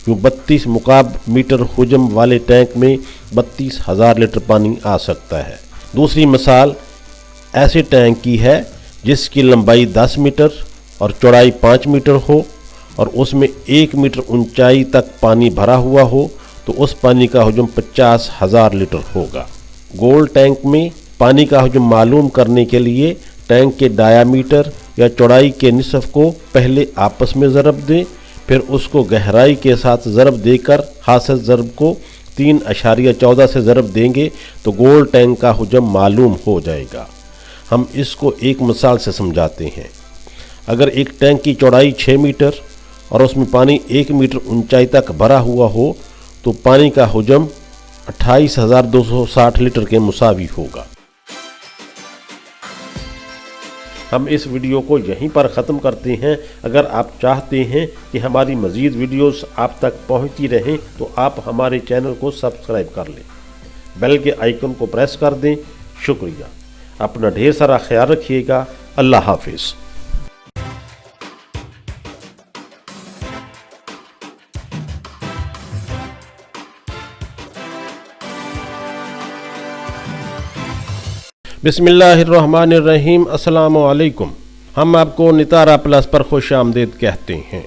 यूँ 32 मुकाब मीटर हुजम वाले टैंक में 32,000 लीटर पानी आ सकता है। दूसरी मिसाल ऐसे टैंक की है जिसकी लंबाई 10 मीटर और चौड़ाई 5 मीटर हो और उसमें 1 मीटर ऊंचाई तक पानी भरा हुआ हो तो उस पानी का हुजम 50,000 लीटर होगा। गोल टैंक में पानी का हुजम मालूम करने के लिए टैंक के डायामीटर या चौड़ाई के निसफ को पहले आपस में ज़रब दें, फिर उसको गहराई के साथ ज़रब देकर हासिल ज़रब को 3.14 से ज़रब देंगे तो गोल टैंक का हुजम मालूम हो जाएगा। हम इसको एक मिसाल से समझाते हैं। अगर एक टैंक की चौड़ाई 6 मीटर और उसमें पानी 1 मीटर ऊंचाई तक भरा हुआ हो तो पानी का हुजम 28,260 लीटर के मुसावी होगा। हम इस वीडियो को यहीं पर ख़त्म करते हैं। अगर आप चाहते हैं कि हमारी मज़ीद वीडियोस आप तक पहुंचती रहें तो आप हमारे चैनल को सब्सक्राइब कर लें, बेल के आइकन को प्रेस कर दें। शुक्रिया। अपना ढेर सारा ख्याल रखिएगा। अल्लाह हाफिज़। बिस्मिल्लाहिर्रहमानिर्रहीम। अस्सलामु अलैकुम। हम आपको नितारा प्लस पर खुश आमदीद कहते हैं।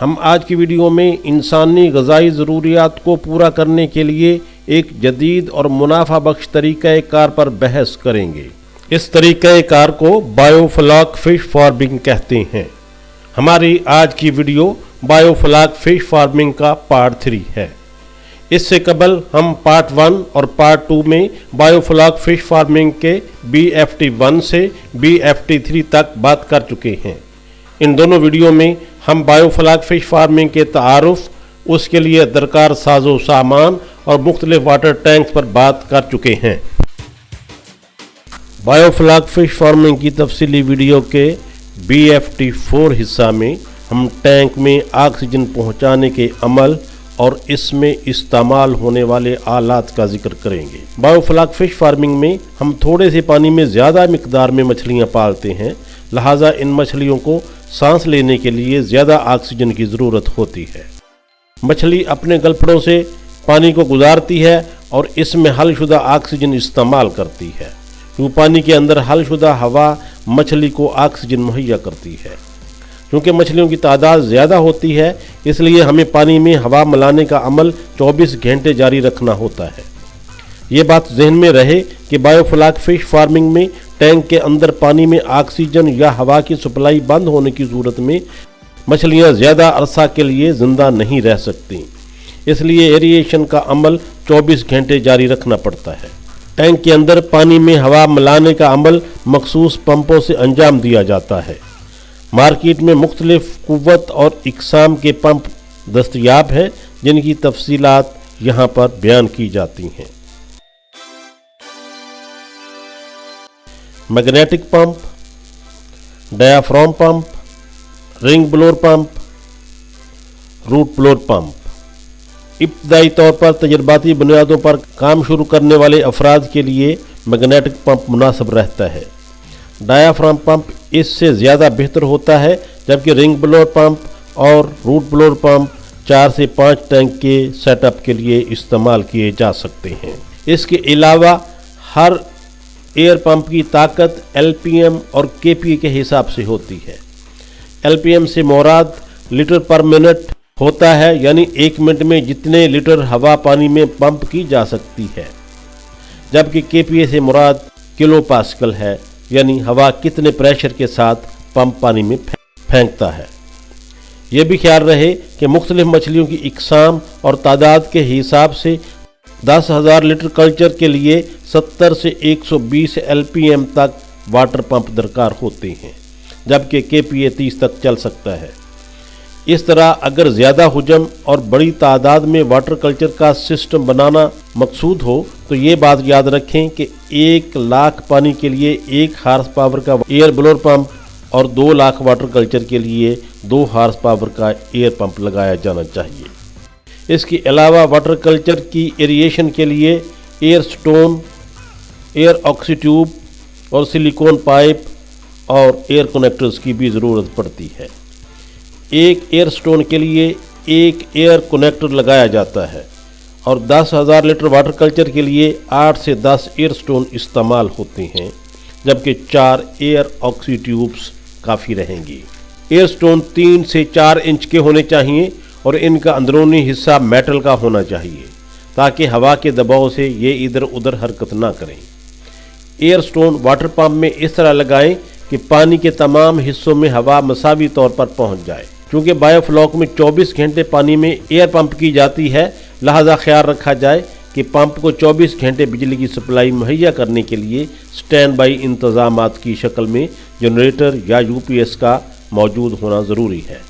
हम आज की वीडियो में इंसानी ग़िज़ाई ज़रूरियात को पूरा करने के लिए एक जदीद और मुनाफा बख्श तरीक़ाकार पर बहस करेंगे। इस तरीक़ाकार को बायोफ्लॉक फ़िश फार्मिंग कहते हैं। हमारी आज की वीडियो बायोफ्लॉक फ़िश फार्मिंग का पार्ट 3 है। इससे कबल हम पार्ट 1 और पार्ट 2 में बायोफ्लॉक फ़िश फार्मिंग के BFT 1 से BFT 3 तक बात कर चुके हैं। इन दोनों वीडियो में हम बायोफ्लॉक फ़िश फार्मिंग के तारुफ, उसके लिए दरकार साजो सामान और मुख्तलिफ वाटर टैंक्स पर बात कर चुके हैं। बायोफ्लॉक फ़िश फार्मिंग की तफसीली वीडियो के BFT 4 हिस्सा में हम टैंक में ऑक्सीजन पहुंचाने के अमल और इसमें इस्तेमाल होने वाले आलात का जिक्र करेंगे। बायोफ्लॉक फिश फार्मिंग में हम थोड़े से पानी में ज़्यादा मिकदार में मछलियाँ पालते हैं, लिहाजा इन मछलियों को सांस लेने के लिए ज़्यादा ऑक्सीजन की ज़रूरत होती है। मछली अपने गलफड़ों से पानी को गुजारती है और इसमें हलशुदा ऑक्सीजन इस्तेमाल करती है। क्योंकि पानी के अंदर हलशुदा हवा मछली को ऑक्सीजन मुहैया करती है। क्योंकि मछलियों की तादाद ज़्यादा होती है, इसलिए हमें पानी में हवा मिलाने का अमल 24 घंटे जारी रखना होता है। ये बात जहन में रहे कि बायोफ्लॉक फिश फार्मिंग में टैंक के अंदर पानी में ऑक्सीजन या हवा की सप्लाई बंद होने की सूरत में मछलियाँ ज़्यादा अरसा के लिए ज़िंदा नहीं रह सकती, इसलिए एरिएशन का अमल 24 घंटे जारी रखना पड़ता है। टैंक के अंदर पानी में हवा मिलाने का अमल मखसूस पंपों से अंजाम दिया जाता है। मार्केट में मुख्तलिफ कुव्वत और इकसाम के पंप दस्तयाब हैं, जिनकी तफसीलात यहाँ पर बयान की जाती हैं। Magnetic pump, diaphragm pump, ring blower pump, root blower pump. इब्तदाई तौर पर तजर्बाती बुनियादों पर काम शुरू करने वाले अफराद के लिए मैग्नेटिक पंप मुनासिब रहता है। डायाफ्राम पंप इससे ज़्यादा बेहतर होता है, जबकि रिंग ब्लोअर पंप और रूट ब्लोअर पंप 4 से 5 टैंक के सेटअप के लिए इस्तेमाल किए जा सकते हैं। इसके अलावा हर एयर पंप की ताकत LPM और KPA के हिसाब से होती है। LPM से मुराद लीटर पर मिनट होता है, यानी 1 मिनट में जितने लीटर हवा पानी में पंप की जा सकती है, जबकि KPA से मुराद किलो पास्कल है, यानी हवा कितने प्रेशर के साथ पंप पानी में फेंकता है। यह भी ख्याल रहे कि मुख्तलिफ मछलियों की इकसाम और तादाद के हिसाब से 10,000 लीटर कल्चर के लिए 70 से 120 LPM तक वाटर पंप दरकार होते हैं, जबकि KPA 30 तक चल सकता है। इस तरह अगर ज़्यादा हुजम और बड़ी तादाद में वाटर कल्चर का सिस्टम बनाना मकसूद हो तो ये बात याद रखें कि 1 लाख पानी के लिए 1 हार्स पावर का एयर ब्लोअर पंप और 2 लाख वाटर कल्चर के लिए 2 हार्स पावर का एयर पंप लगाया जाना चाहिए। इसके अलावा वाटर कल्चर की एरिएशन के लिए एयर स्टोन, एयर ऑक्सीट्यूब और सिलिकॉन पाइप और एयर कनेक्टर्स की भी ज़रूरत पड़ती है। एक एयर स्टोन के लिए 1 एयर कनेक्टर लगाया जाता है और 10,000 लीटर वाटर कल्चर के लिए 8 से 10 एयर स्टोन इस्तेमाल होते हैं, जबकि 4 एयर ऑक्सी ट्यूब्स काफ़ी रहेंगी। एयर स्टोन 3 से 4 इंच के होने चाहिए और इनका अंदरूनी हिस्सा मेटल का होना चाहिए, ताकि हवा के दबाव से ये इधर उधर हरकत ना करें। एयर स्टोन वाटर पंप में इस तरह लगाएं कि पानी के तमाम हिस्सों में हवा मसावी तौर पर पहुंच जाए। क्योंकि बायोफ्लॉक में 24 घंटे पानी में एयर पंप की जाती है, लिहाजा ख्याल रखा जाए कि पंप को 24 घंटे बिजली की सप्लाई मुहैया करने के लिए स्टैंड बाई इंतजामात की शक्ल में जनरेटर या UPS का मौजूद होना ज़रूरी है।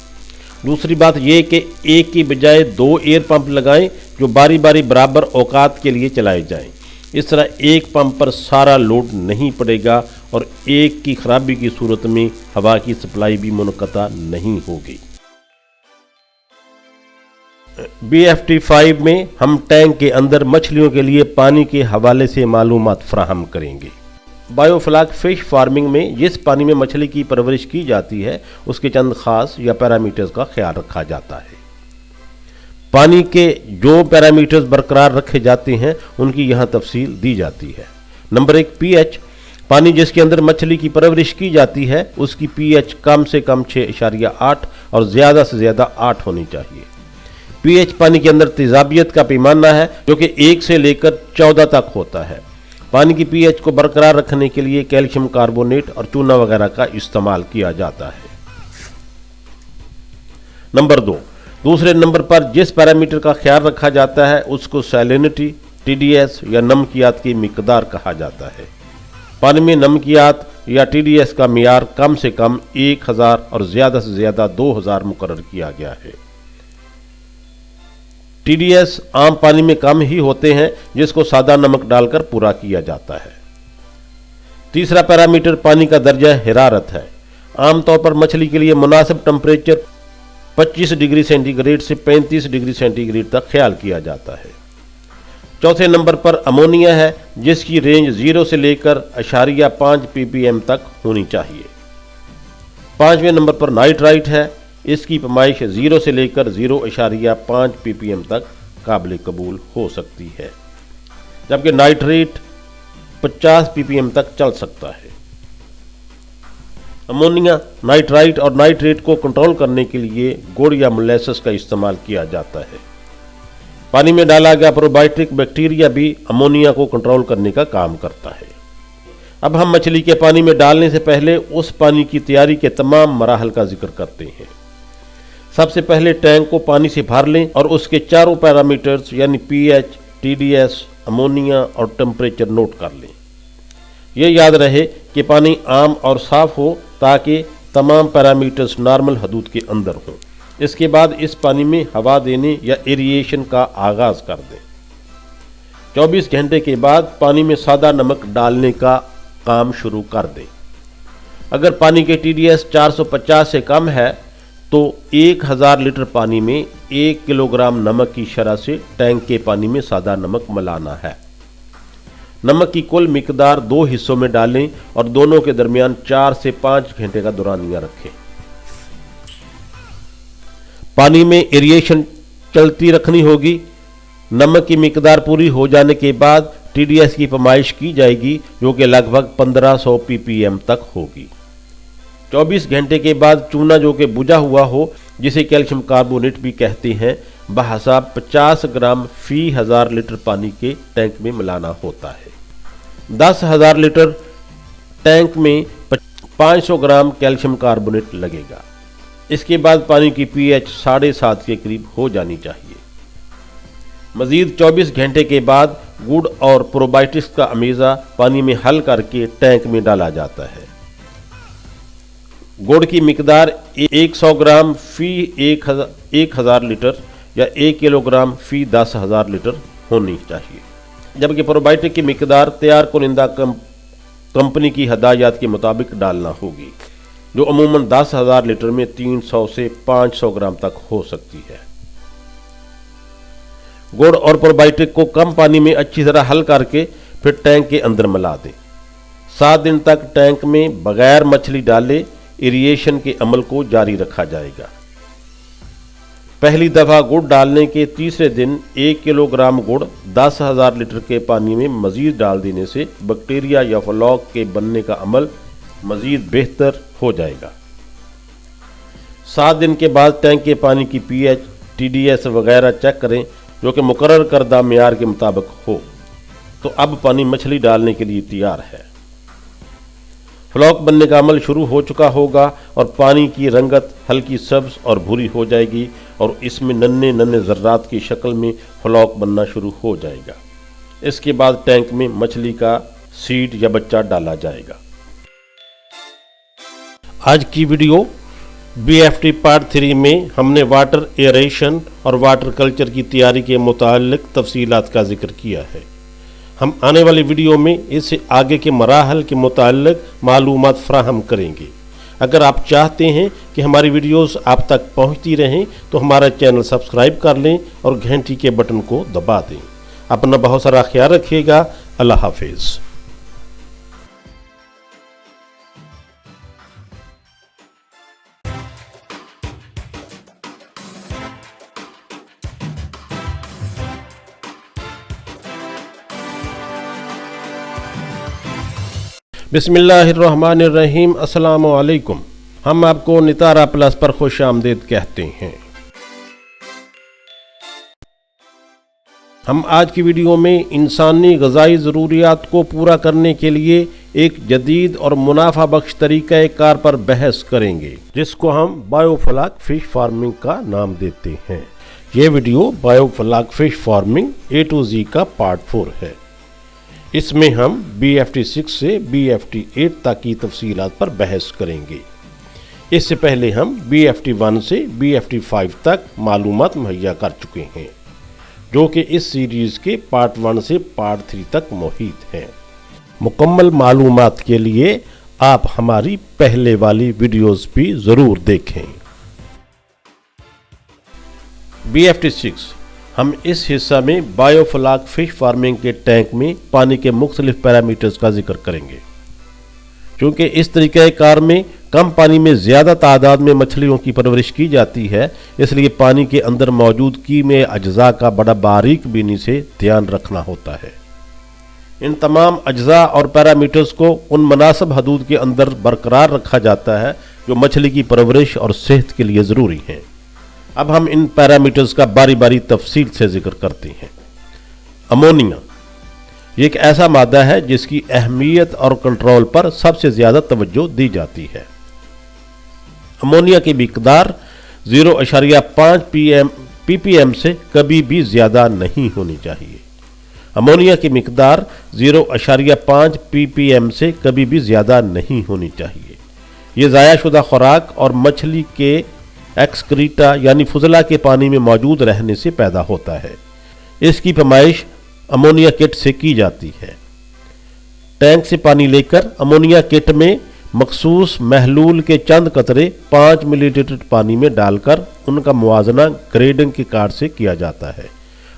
दूसरी बात यह कि एक की बजाय 2 एयर पंप लगाएं जो बारी बारी बराबर औकात के लिए चलाए जाएं। इस तरह एक पंप पर सारा लोड नहीं पड़ेगा और एक की खराबी की सूरत में हवा की सप्लाई भी मुनक़ता नहीं होगी। BFT5 में हम टैंक के अंदर मछलियों के लिए पानी के हवाले से मालूमात फराहम करेंगे। बायोफ्लॉक फिश फार्मिंग में जिस पानी में मछली की परवरिश की जाती है उसके चंद खास या पैरामीटर्स का ख्याल रखा जाता है। पानी के जो पैरामीटर्स बरकरार रखे जाते हैं उनकी यहाँ तफसील दी जाती है। Number 1 pH। पानी जिसके अंदर मछली की परवरिश की जाती है उसकी pH कम से कम 6.8 और ज़्यादा से ज़्यादा 8 होनी चाहिए। pH पानी के अंदर तेजाबियत का पैमाना है जो कि 1 से लेकर 14 तक होता है। पानी की pH को बरकरार रखने के लिए कैल्शियम कार्बोनेट और चूना वगैरह का इस्तेमाल किया जाता है। नंबर 2, दूसरे नंबर पर जिस पैरामीटर का ख्याल रखा जाता है उसको सैलिनिटी, TDS या नमकियात की मिकदार कहा जाता है। पानी में नमकियात या TDS का मियार कम से कम 1000 और ज़्यादा से ज़्यादा 2000 मुकर्रर किया गया है। TDS आम पानी में कम ही होते हैं जिसको सादा नमक डालकर पूरा किया जाता है। तीसरा पैरामीटर पानी का दर्जा हरारत है। आमतौर पर मछली के लिए मुनासिब टेम्परेचर 25 डिग्री सेंटीग्रेड से 35 डिग्री सेंटीग्रेड तक ख्याल किया जाता है। चौथे नंबर पर अमोनिया है, जिसकी रेंज 0 से लेकर 0.5 ppm तक होनी चाहिए। पांचवें नंबर पर नाइट्राइट है, इसकी पैमाइश 0 से लेकर 0.5 ppm तक काबिल कबूल हो सकती है, जबकि नाइट्रेट 50 ppm तक चल सकता है। अमोनिया, नाइट्राइट और नाइट्रेट को कंट्रोल करने के लिए गुड़ या मोलेसेस का इस्तेमाल किया जाता है। पानी में डाला गया प्रोबायोटिक बैक्टीरिया भी अमोनिया को कंट्रोल करने का काम करता है। अब हम मछली के पानी में डालने से पहले उस पानी की तैयारी के तमाम मराहल का जिक्र करते हैं। सबसे पहले टैंक को पानी से भर लें और उसके चारों पैरामीटर्स यानी pH, TDS, अमोनिया और टेम्परेचर नोट कर लें। ये याद रहे कि पानी आम और साफ हो ताकि तमाम पैरामीटर्स नॉर्मल हदूद के अंदर हों। इसके बाद इस पानी में हवा देने या एरिएशन का आगाज कर दें। 24 घंटे के बाद पानी में सादा नमक डालने का काम शुरू कर दें। अगर पानी के TDS 450 से कम है तो 1000 लीटर पानी में 1 किलोग्राम नमक की शरह से टैंक के पानी में सादा नमक मिलाना है। नमक की कुल मिकदार 2 हिस्सों में डालें और दोनों के दरमियान 4 से 5 घंटे का दौरानिया रखें। पानी में एरिएशन चलती रखनी होगी। नमक की मिकदार पूरी हो जाने के बाद TDS की पैमाइश की जाएगी, जो कि लगभग 1500 ppm तक होगी। 24 घंटे के बाद चूना जो कि बुझा हुआ हो, जिसे कैल्शियम कार्बोनेट भी कहते हैं, बहसाब 50 ग्राम फी 1000 लीटर पानी के टैंक में मिलाना होता है। 10,000 लीटर टैंक में 500 ग्राम कैल्शियम कार्बोनेट लगेगा। इसके बाद पानी की pH 7.5 के करीब हो जानी चाहिए। मजीद 24 घंटे के बाद गुड़ और प्रोबायोटिक्स का अमीज़ा पानी में हल करके टैंक में डाला जाता है। गुड़ की मिकदार 100 ग्राम फी 1000 लीटर या 1 किलोग्राम फी 10,000 लीटर होनी चाहिए, जबकि प्रोबायोटिक की मिकदार तैयार कुनिंदा कंपनी की हदायत के मुताबिक डालना होगी, जो अमूमन 10,000 लीटर में 300 से 500 ग्राम तक हो सकती है। गुड़ और प्रोबायोटिक को कम पानी में अच्छी तरह हल करके फिर टैंक के अंदर मिला दें। 7 दिन तक टैंक में बगैर मछली डाले एरिएशन के अमल को जारी रखा जाएगा। पहली दफ़ा गुड़ डालने के तीसरे दिन 1 किलोग्राम गुड़ 10,000 लीटर के पानी में मज़ीद डाल देने से बैक्टीरिया या फ्लॉक के बनने का अमल मज़ीद बेहतर हो जाएगा। 7 दिन के बाद टैंक के पानी की pH, TDS वगैरह चेक करें, जो कि मुकर्रर करदा मेयार के मुताबिक हो, तो अब पानी मछली डालने के लिए तैयार है। फ्लॉक बनने का अमल शुरू हो चुका होगा और पानी की रंगत हल्की सब्ज और भूरी हो जाएगी और इसमें नन्हे नन्हे ज़र्रात की शक्ल में फ्लॉक बनना शुरू हो जाएगा। इसके बाद टैंक में मछली का सीड या बच्चा डाला जाएगा। आज की वीडियो BFT पार्ट 3 में हमने वाटर एरेशन और वाटर कल्चर की तैयारी के मुतालिक तफसीलात का जिक्र किया है। हम आने वाली वीडियो में इससे आगे के मराहल के मुतालिक मालूमात फराहम करेंगे। अगर आप चाहते हैं कि हमारी वीडियोस आप तक पहुंचती रहें तो हमारा चैनल सब्सक्राइब कर लें और घंटी के बटन को दबा दें। अपना बहुत सारा ख्याल रखिएगा। अल्लाह हाफिज़। बिस्मिल्लाहिर्रहमानिर्रहीम। अस्सलाम वालेकुम। हम आपको नितारा प्लस पर खुश आमदीद कहते हैं। हम आज की वीडियो में इंसानी ग़िज़ाई ज़रूरियात को पूरा करने के लिए एक जदीद और मुनाफा बख्श तरीक़े कार पर बहस करेंगे, जिसको हम बायोफ्लॉक फ़िश फार्मिंग का नाम देते हैं। ये video biofloc fish farming A to Z का पार्ट 4 है। इसमें हम BFT 6 से BFT 8 तक की तफसीलात पर बहस करेंगे। इससे पहले हम BFT 1 से BFT 5 तक मालूमात मुहैया कर चुके हैं, जो कि इस सीरीज़ के पार्ट 1 से पार्ट 3 तक मुहित हैं। मुकम्मल मालूमात के लिए आप हमारी पहले वाली वीडियोस भी ज़रूर देखें। BFT6 ہم اس حصہ میں بایوفلاک فش فارمنگ کے ٹینک میں پانی کے مختلف پیرامیٹرز کا ذکر کریں گے۔ چونکہ اس طریقہ کار میں کم پانی میں زیادہ تعداد میں مچھلیوں کی پرورش کی جاتی ہے، اس لیے پانی کے اندر موجود کیمیائی اجزاء کا بڑا باریک بینی سے دھیان رکھنا ہوتا ہے۔ ان تمام اجزاء اور پیرامیٹرز کو ان مناسب حدود کے اندر برقرار رکھا جاتا ہے جو مچھلی کی پرورش اور صحت کے لیے ضروری ہیں۔ اب ہم ان پیرامیٹرز کا باری باری تفصیل سے ذکر کرتے ہیں۔ امونیا یہ ایک ایسا مادہ ہے جس کی اہمیت اور کنٹرول پر سب سے زیادہ توجہ دی جاتی ہے۔ امونیا کی مقدار 0.5 ppm سے کبھی بھی زیادہ نہیں ہونی چاہیے۔ امونیا کی مقدار 0.5 ppm سے کبھی بھی زیادہ نہیں ہونی چاہیے۔ یہ ضائع شدہ خوراک اور مچھلی کے ایکسکریٹا یعنی فضلہ کے پانی میں موجود رہنے سے پیدا ہوتا ہے۔ اس کی پیمائش امونیا کٹ سے کی جاتی ہے۔ ٹینک سے پانی لے کر امونیا کٹ میں مخصوص محلول کے چند قطرے 5 ملی لیٹر پانی میں ڈال کر ان کا موازنہ گریڈنگ کے کارڈ سے کیا جاتا ہے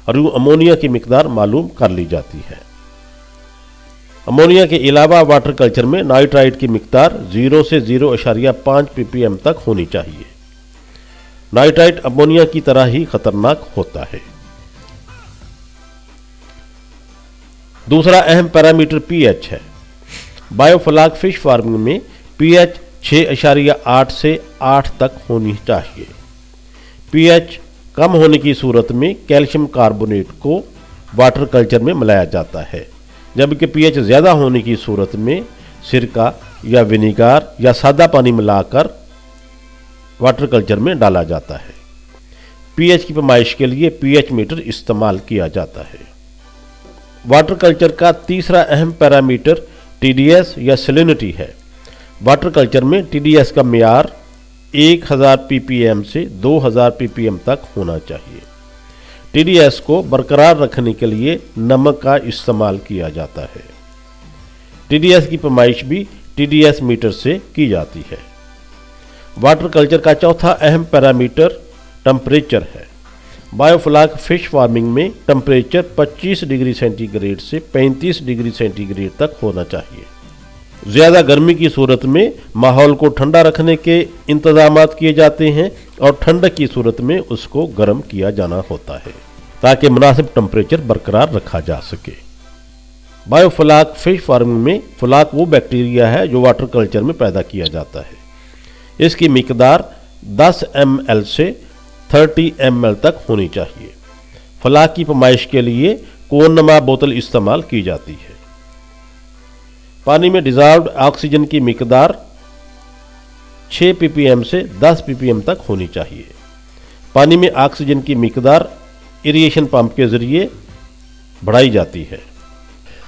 اور یوں امونیا کی مقدار معلوم کر لی جاتی ہے۔ امونیا کے علاوہ واٹر کلچر میں نائٹرائٹ کی مقدار 0 سے 0.5 ppm تک ہونی چاہیے۔ نائٹرائٹ امونیا کی طرح ہی خطرناک ہوتا ہے۔ دوسرا اہم پیرامیٹر پی ایچ ہے۔ بایوفلاک فش فارمنگ میں پی ایچ 6.8 سے 8 تک ہونی چاہیے۔ پی ایچ کم ہونے کی صورت میں کیلشیم کاربونیٹ کو واٹر کلچر میں ملایا جاتا ہے، جبکہ پی ایچ زیادہ ہونے کی صورت میں سرکہ یا ونیگار یا سادہ پانی ملا کر واٹر کلچر میں ڈالا جاتا ہے۔ پی ایچ کی پیمائش کے لیے پی ایچ میٹر استعمال کیا جاتا ہے۔ واٹر کلچر کا تیسرا اہم پیرامیٹر ٹی ڈی ایس یا سیلینٹی ہے۔ واٹر کلچر میں ٹی ڈی ایس کا معیار 1000 ppm سے 2000 ppm تک ہونا چاہیے۔ ٹی ڈی ایس کو برقرار رکھنے کے لیے نمک کا استعمال کیا جاتا ہے۔ ٹی ڈی ایس کی پیمائش بھی ٹی ڈی ایس میٹر سے کی جاتی ہے۔ واٹر کلچر کا چوتھا اہم پیرامیٹر ٹمپریچر ہے۔ بایوفلاک فش فارمنگ میں ٹمپریچر 25 ڈگری سینٹی گریڈ سے 35 ڈگری سینٹی گریڈ تک ہونا چاہیے۔ زیادہ گرمی کی صورت میں ماحول کو ٹھنڈا رکھنے کے انتظامات کیے جاتے ہیں اور ٹھنڈک کی صورت میں اس کو گرم کیا جانا ہوتا ہے تاکہ مناسب ٹمپریچر برقرار رکھا جا سکے۔ بایوفلاک فش فارمنگ میں فلاک وہ بیکٹیریا ہے جو واٹر کلچر میں پیدا کیا جاتا ہے۔ اس کی مقدار 10 ml سے 30 ml تک ہونی چاہیے۔ فلاک کی پیمائش کے لیے کون نما بوتل استعمال کی جاتی ہے۔ پانی میں ڈیزالوڈ آکسیجن کی مقدار 6 ppm سے 10 ppm تک ہونی چاہیے۔ پانی میں آکسیجن کی مقدار ایریشن پمپ کے ذریعے بڑھائی جاتی ہے۔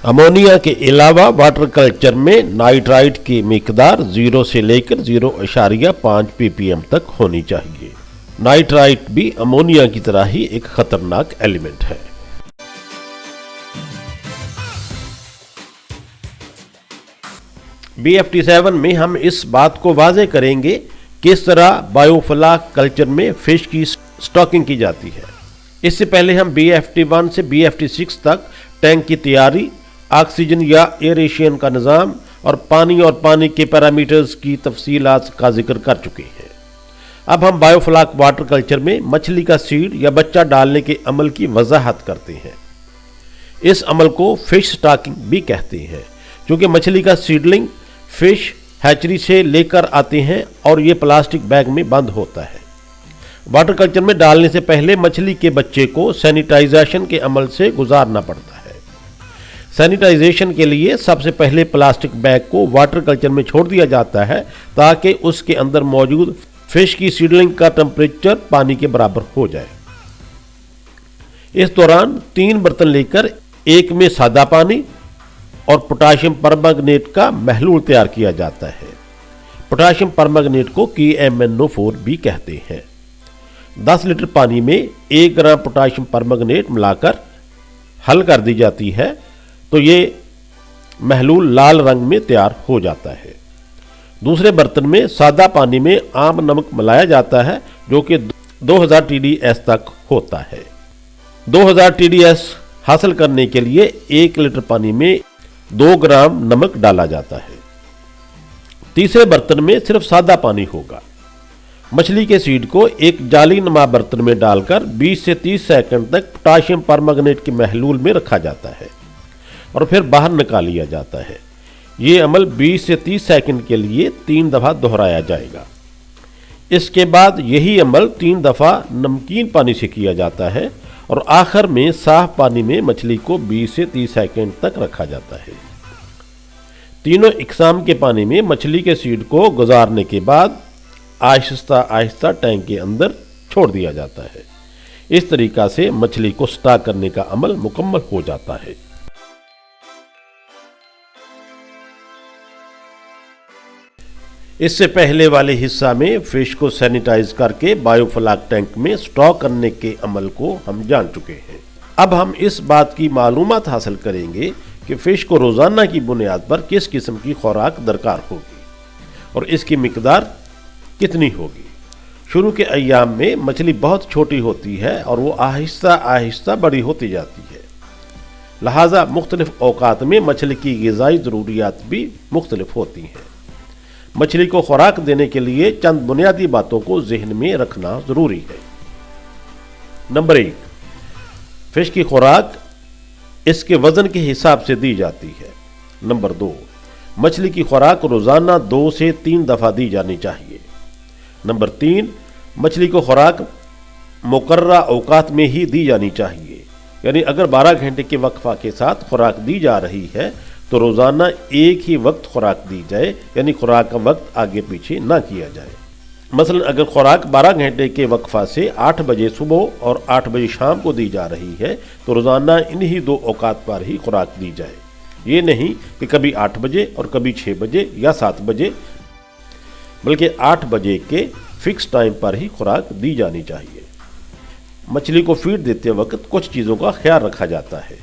امونیا کے علاوہ واٹر کلچر میں نائٹرائٹ کی مقدار 0 سے لے کر 0.5 ppm تک ہونی چاہیے۔ نائٹرائٹ بھی امونیا کی طرح ہی ایک خطرناک ایلیمنٹ ہے۔ BFT7 میں ہم اس بات کو واضح کریں گے کس طرح بایوفلاک کلچر میں فش کی سٹاکنگ کی جاتی ہے۔ اس سے پہلے ہم BFT1 سے BFT6 تک ٹینک کی تیاری، آکسیجن یا ایریشن کا نظام اور پانی کے پیرامیٹرز کی تفصیلات کا ذکر کر چکے ہیں۔ اب ہم بایوفلاک واٹر کلچر میں مچھلی کا سیڈ یا بچہ ڈالنے کے عمل کی وضاحت کرتے ہیں۔ اس عمل کو فش سٹاکنگ بھی کہتے ہیں، چونکہ مچھلی کا سیڈلنگ فش ہیچری سے لے کر آتے ہیں اور یہ پلاسٹک بیگ میں بند ہوتا ہے۔ واٹر کلچر میں ڈالنے سے پہلے مچھلی کے بچے کو سینیٹائزیشن کے عمل سے گزارنا پڑتا ہے۔ سینیٹائزیشن کے لیے سب سے پہلے پلاسٹک بیگ کو واٹر کلچر میں چھوڑ دیا جاتا ہے تاکہ اس کے اندر موجود فش کی سیڈلنگ کا ٹمپریچر پانی کے برابر ہو جائے۔ اس دوران 3 برتن لے کر ایک میں سادہ پانی اور پوٹاشیم پرمنگنیٹ کا محلول تیار کیا جاتا ہے۔ پوٹاشیم پرمنگنیٹ کو KMnO4 بھی کہتے ہیں۔ 10 لیٹر پانی میں 1 گرام پوٹاشیم پرمنگنیٹ ملا کر حل کر دی جاتی ہے تو یہ محلول لال رنگ میں تیار ہو جاتا ہے۔ دوسرے برتن میں سادہ پانی میں عام نمک ملایا جاتا ہے جو کہ 2000 TDS तक होता है। 2000 TDS हासिल करने के लिए 1 लीटर पानी में 2 ग्राम नमक डाला जाता है। तीसरे बर्तन में सिर्फ सादा पानी होगा। मछली के सीड को एक जाली नुमा बर्तन में डालकर 20 से 30 सेकंड तक पोटाशियम परमंगनेट के महलूल में रखा जाता है और फिर बाहर निकाल लिया जाता है। ये अमल 20 से 30 सेकंड के लिए 3 दफ़ा दोहराया जाएगा। इसके बाद यही अमल 3 दफ़ा नमकीन पानी से किया जाता है और आखिर में साफ पानी में मछली को 20 से 30 सेकंड तक रखा जाता है। तीनों इकसाम के पानी में मछली के सीड को गुजारने के बाद आहिस्ता आहिस्ता टैंक के अंदर छोड़ दिया जाता है। इस तरीका से मछली को स्टॉक करने का अमल मुकम्मल हो जाता है। इससे पहले वाले हिस्सा में फिश को सैनिटाइज करके बायोफ्लाक टैंक में स्टॉक करने के अमल को हम जान चुके हैं। अब हम इस बात की मालूमात हासिल करेंगे कि फिश को रोजाना की बुनियाद पर किस किस्म की खुराक दरकार होगी और इसकी मिकदार कितनी होगी। शुरू के अय्याम में मछली बहुत छोटी होती है और वो आहिस्ता आहिस्ता बड़ी होती जाती है, लिहाजा मुख्तलिफ औकात में मछली की ग़िज़ाई ज़रूरियात भी मुख्तलिफ होती हैं। मछली को खुराक देने के लिए चंद बुनियादी बातों को जहन में रखना ज़रूरी है। नंबर 1, फिश की खुराक इसके वज़न के हिसाब से दी जाती है। नंबर 2, मछली की खुराक रोज़ाना 2 से 3 दफ़ा दी जानी चाहिए। नंबर 3, मछली को खुराक मुकर्ररा औकात में ही दी जानी चाहिए, यानी अगर 12 घंटे के वक्फा के साथ खुराक दी जा रही है तो रोज़ाना एक ही वक्त खुराक दी जाए, यानी खुराक का वक्त आगे पीछे ना किया जाए। मसलन अगर खुराक 12 घंटे के वक्फा से 8 बजे सुबह और 8 बजे शाम को दी जा रही है तो रोज़ाना इन्हीं 2 औकात पर ही खुराक दी जाए। ये नहीं कि कभी 8 बजे और कभी 6 बजे या 7 बजे, बल्कि 8 बजे के फिक्स टाइम पर ही खुराक दी जानी चाहिए। मछली को फीड देते वक्त कुछ चीज़ों का ख्याल रखा जाता है।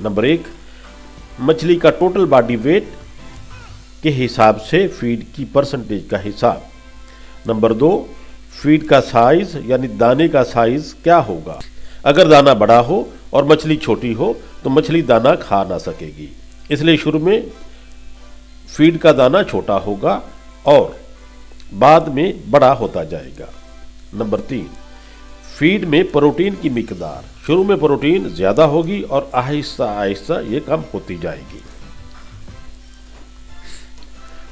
नंबर 1, मछली का टोटल बॉडी वेट के हिसाब से फीड की परसेंटेज का हिसाब। नंबर 2, फीड का साइज यानी दाने का साइज क्या होगा। अगर दाना बड़ा हो और मछली छोटी हो तो मछली दाना खा ना सकेगी, इसलिए शुरू में फीड का दाना छोटा होगा और बाद में बड़ा होता जाएगा। नंबर 3, फीड में प्रोटीन की मिकदार। शुरू में प्रोटीन ज़्यादा होगी और आहिस्ता आहिस्ता ये कम होती जाएगी।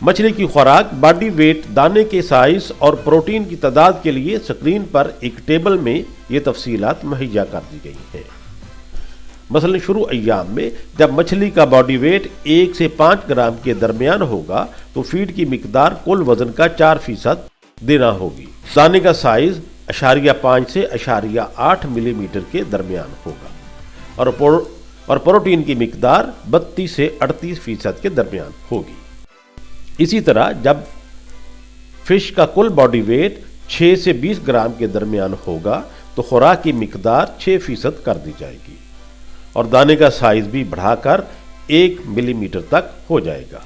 मछली की खुराक, बॉडी वेट, दाने के साइज और प्रोटीन की तादाद के लिए स्क्रीन पर एक टेबल में ये तफसीलात मुहैया कर दी गई हैं। मसलन शुरू अय्याम में जब मछली का बॉडी वेट 1 से 5 ग्राम के दरमियान होगा तो फीड की मिकदार कुल वजन का 4% देना होगी। दाने का साइज 0.5 से 0.8 मिलीमीटर के दरमियान होगा और प्रोटीन की मिकदार 32 से 38% के दरमियान होगी। इसी तरह जब फिश का कुल बॉडी वेट 6 से 20 ग्राम के दरमियान होगा तो खुराक की मिकदार 6% कर दी जाएगी और दाने का साइज भी बढ़ाकर 1 मिलीमीटर तक हो जाएगा।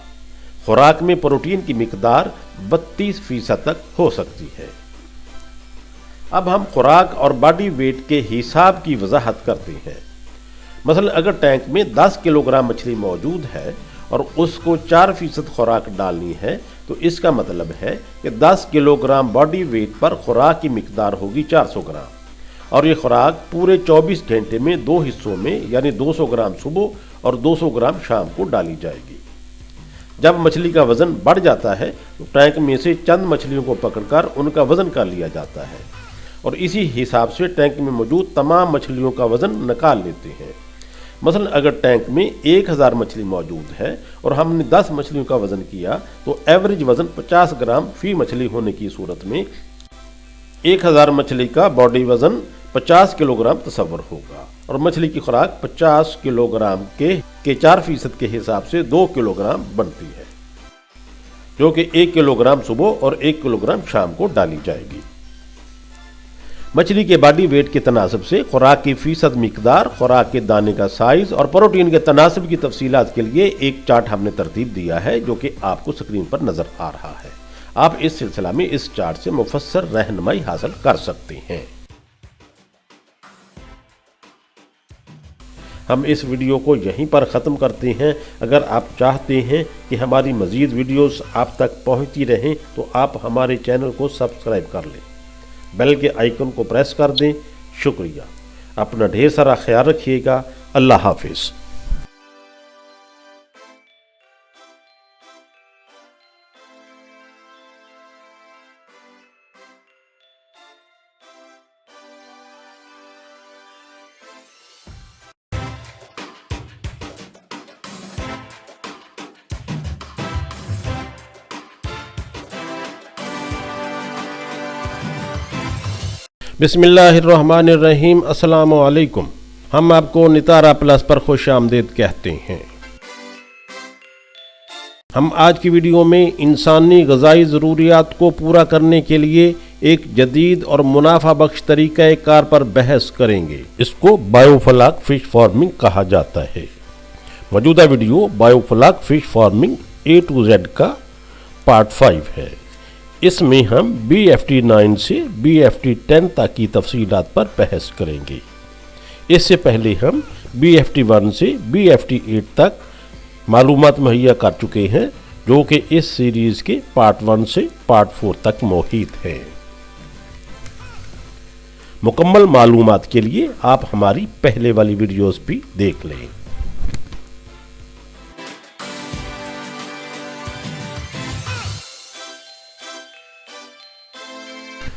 खुराक में प्रोटीन की मिकदार 32% तक हो सकती है। अब हम खुराक और बॉडी वेट के हिसाब की वजाहत करते हैं। मसलन अगर टैंक में 10 किलोग्राम मछली मौजूद है और उसको 4% खुराक डालनी है तो इसका मतलब है कि 10 किलोग्राम बॉडी वेट पर खुराक की मिकदार होगी 400 ग्राम और ये खुराक पूरे 24 घंटे में 2 हिस्सों में यानी 200 ग्राम सुबह और 200 ग्राम शाम को डाली जाएगी। जब मछली का वज़न बढ़ जाता है तो टैंक में से चंद मछलियों को पकड़कर उनका वज़न कर लिया जाता है और इसी हिसाब से टैंक में मौजूद तमाम मछलियों का वज़न निकाल लेते हैं। मसलन अगर टैंक में 1000 मछली मौजूद है और हमने 10 मछलियों का वज़न किया तो एवरेज वज़न 50 ग्राम फी मछली होने की सूरत में 1000 मछली का बॉडी वज़न 50 किलोग्राम तस्वर होगा और मछली की खुराक 50 किलोग्राम के 4% के हिसाब से 2 किलोग्राम बनती है, जो कि 1 किलोग्राम सुबह और 1 किलोग्राम शाम को डाली जाएगी। मछली के बॉडी वेट के तनासब से खुराक की फीसद मिकदार, खुराक के दाने का साइज और प्रोटीन के तनासब की तफसीलात के लिए एक चार्ट हमने तरतीब दिया है जो कि आपको स्क्रीन पर नजर आ रहा है। आप इस सिलसिला में इस चार्ट से मुफस्सल रहनुमाई हासिल कर सकते हैं। ہم اس ویڈیو کو یہیں پر ختم کرتے ہیں۔ اگر آپ چاہتے ہیں کہ ہماری مزید ویڈیوز آپ تک پہنچتی رہیں تو آپ ہمارے چینل کو سبسکرائب کر لیں، بیل کے آئیکن کو پریس کر دیں۔ شکریہ، اپنا ڈھیر سارا خیال رکھیے گا۔ اللہ حافظ۔ بسم اللہ الرحمن الرحیم۔ السلام علیکم۔ ہم آپ کو نتارا پلس پر خوش آمدید کہتے ہیں۔ ہم آج کی ویڈیو میں انسانی غذائی ضروریات کو پورا کرنے کے لیے ایک جدید اور منافع بخش طریقہ کار پر بحث کریں گے۔ اس کو بایو فلاک فش فارمنگ کہا جاتا ہے۔ موجودہ video bio flock fish farming A to Z کا پارٹ 5 ہے۔ اس میں ہم BFT9 سے BFT10 تک کی تفصیلات پر بحث کریں گے۔ اس سے پہلے ہم BFT1 سے BFT8 تک معلومات مہیا کر چکے ہیں، جو کہ اس سیریز کے پارٹ 1 سے پارٹ 4 تک محیط ہے۔ مکمل معلومات کے لیے آپ ہماری پہلے والی ویڈیوز بھی دیکھ لیں۔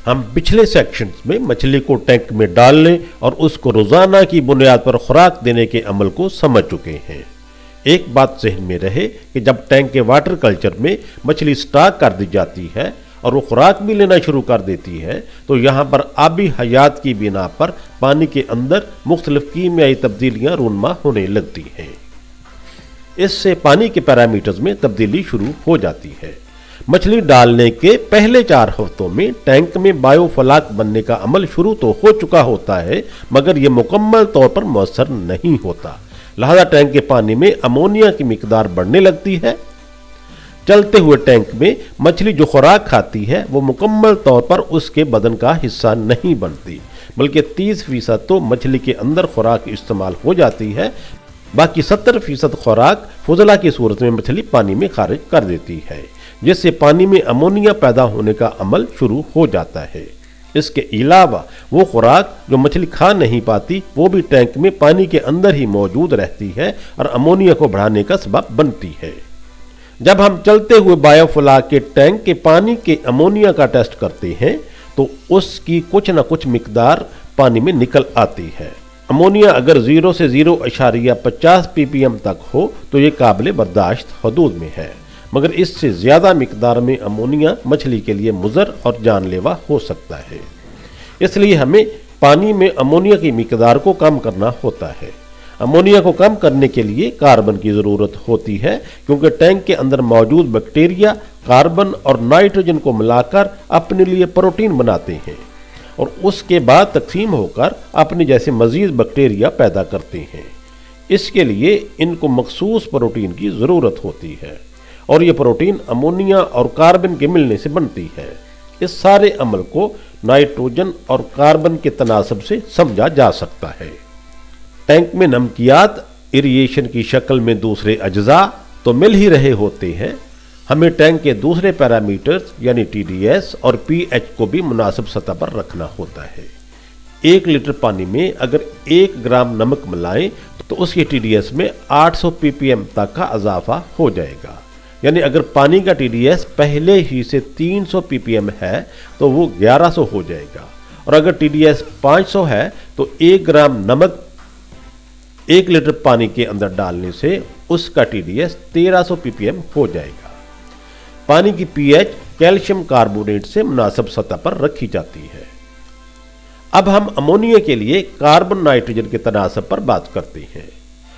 ہم پچھلے سیکشنز میں مچھلی کو ٹینک میں ڈالنے اور اس کو روزانہ کی بنیاد پر خوراک دینے کے عمل کو سمجھ چکے ہیں۔ ایک بات ذہن میں رہے کہ جب ٹینک کے واٹر کلچر میں مچھلی سٹاک کر دی جاتی ہے اور وہ خوراک بھی لینا شروع کر دیتی ہے تو یہاں پر آبی حیات کی بنا پر پانی کے اندر مختلف کیمیائی تبدیلیاں رونما ہونے لگتی ہیں۔ اس سے پانی کے پیرامیٹرز میں تبدیلی شروع ہو جاتی ہے۔ مچھلی ڈالنے کے پہلے 4 ہفتوں میں ٹینک میں بایو فلاک بننے کا عمل شروع تو ہو چکا ہوتا ہے، مگر یہ مکمل طور پر مؤثر نہیں ہوتا، لہذا ٹینک کے پانی میں امونیا کی مقدار بڑھنے لگتی ہے۔ چلتے ہوئے ٹینک میں مچھلی جو خوراک کھاتی ہے وہ مکمل طور پر اس کے بدن کا حصہ نہیں بنتی، بلکہ 30% تو مچھلی کے اندر خوراک استعمال ہو جاتی ہے، باقی 70% خوراک فضلہ کی صورت میں مچھلی پانی میں خارج کر دیتی ہے، جس سے پانی میں امونیا پیدا ہونے کا عمل شروع ہو جاتا ہے۔ اس کے علاوہ وہ خوراک جو مچھلی کھا نہیں پاتی وہ بھی ٹینک میں پانی کے اندر ہی موجود رہتی ہے اور امونیا کو بڑھانے کا سبب بنتی ہے۔ جب ہم چلتے ہوئے بایو فلاک کے ٹینک کے پانی کے امونیا کا ٹیسٹ کرتے ہیں تو اس کی کچھ نہ کچھ مقدار پانی میں نکل آتی ہے۔ امونیا اگر 0 سے 0.50 ppm تک ہو تو یہ قابل برداشت حدود میں ہے، مگر اس سے زیادہ مقدار میں امونیا مچھلی کے لیے مضر اور جان لیوا ہو سکتا ہے۔ اس لیے ہمیں پانی میں امونیا کی مقدار کو کم کرنا ہوتا ہے۔ امونیا کو کم کرنے کے لیے کاربن کی ضرورت ہوتی ہے، کیونکہ ٹینک کے اندر موجود بیکٹیریا کاربن اور نائٹروجن کو ملا کر اپنے لیے پروٹین بناتے ہیں اور اس کے بعد تقسیم ہو کر اپنے جیسے مزید بیکٹیریا پیدا کرتے ہیں۔ اس کے لیے ان کو مخصوص پروٹین کی ضرورت ہوتی ہے اور یہ پروٹین امونیا اور کاربن کے ملنے سے بنتی ہے۔ اس سارے عمل کو نائٹروجن اور کاربن کے تناسب سے سمجھا جا سکتا ہے۔ ٹینک میں نمکیات ایریشن کی شکل میں دوسرے اجزاء تو مل ہی رہے ہوتے ہیں، ہمیں ٹینک کے دوسرے پیرامیٹرز یعنی TDS اور pH کو بھی مناسب سطح پر رکھنا ہوتا ہے۔ 1 لیٹر پانی میں اگر 1 گرام نمک ملائیں تو اس کے TDS میں 800 ppm تک کا اضافہ ہو جائے گا، یعنی اگر پانی کا TDS پہلے ہی سے 300 ppm ہے تو وہ 1100 ہو جائے گا، اور اگر TDS 500 ہے تو 1 گرام نمک 1 لیٹر پانی کے اندر ڈالنے سے اس کا TDS 1300 ppm ہو جائے گا۔ پانی کی pH کیلشیم کاربونیٹ سے مناسب سطح پر رکھی جاتی ہے۔ اب ہم امونیا کے لیے کاربن نائٹروجن کے تناسب پر بات کرتے ہیں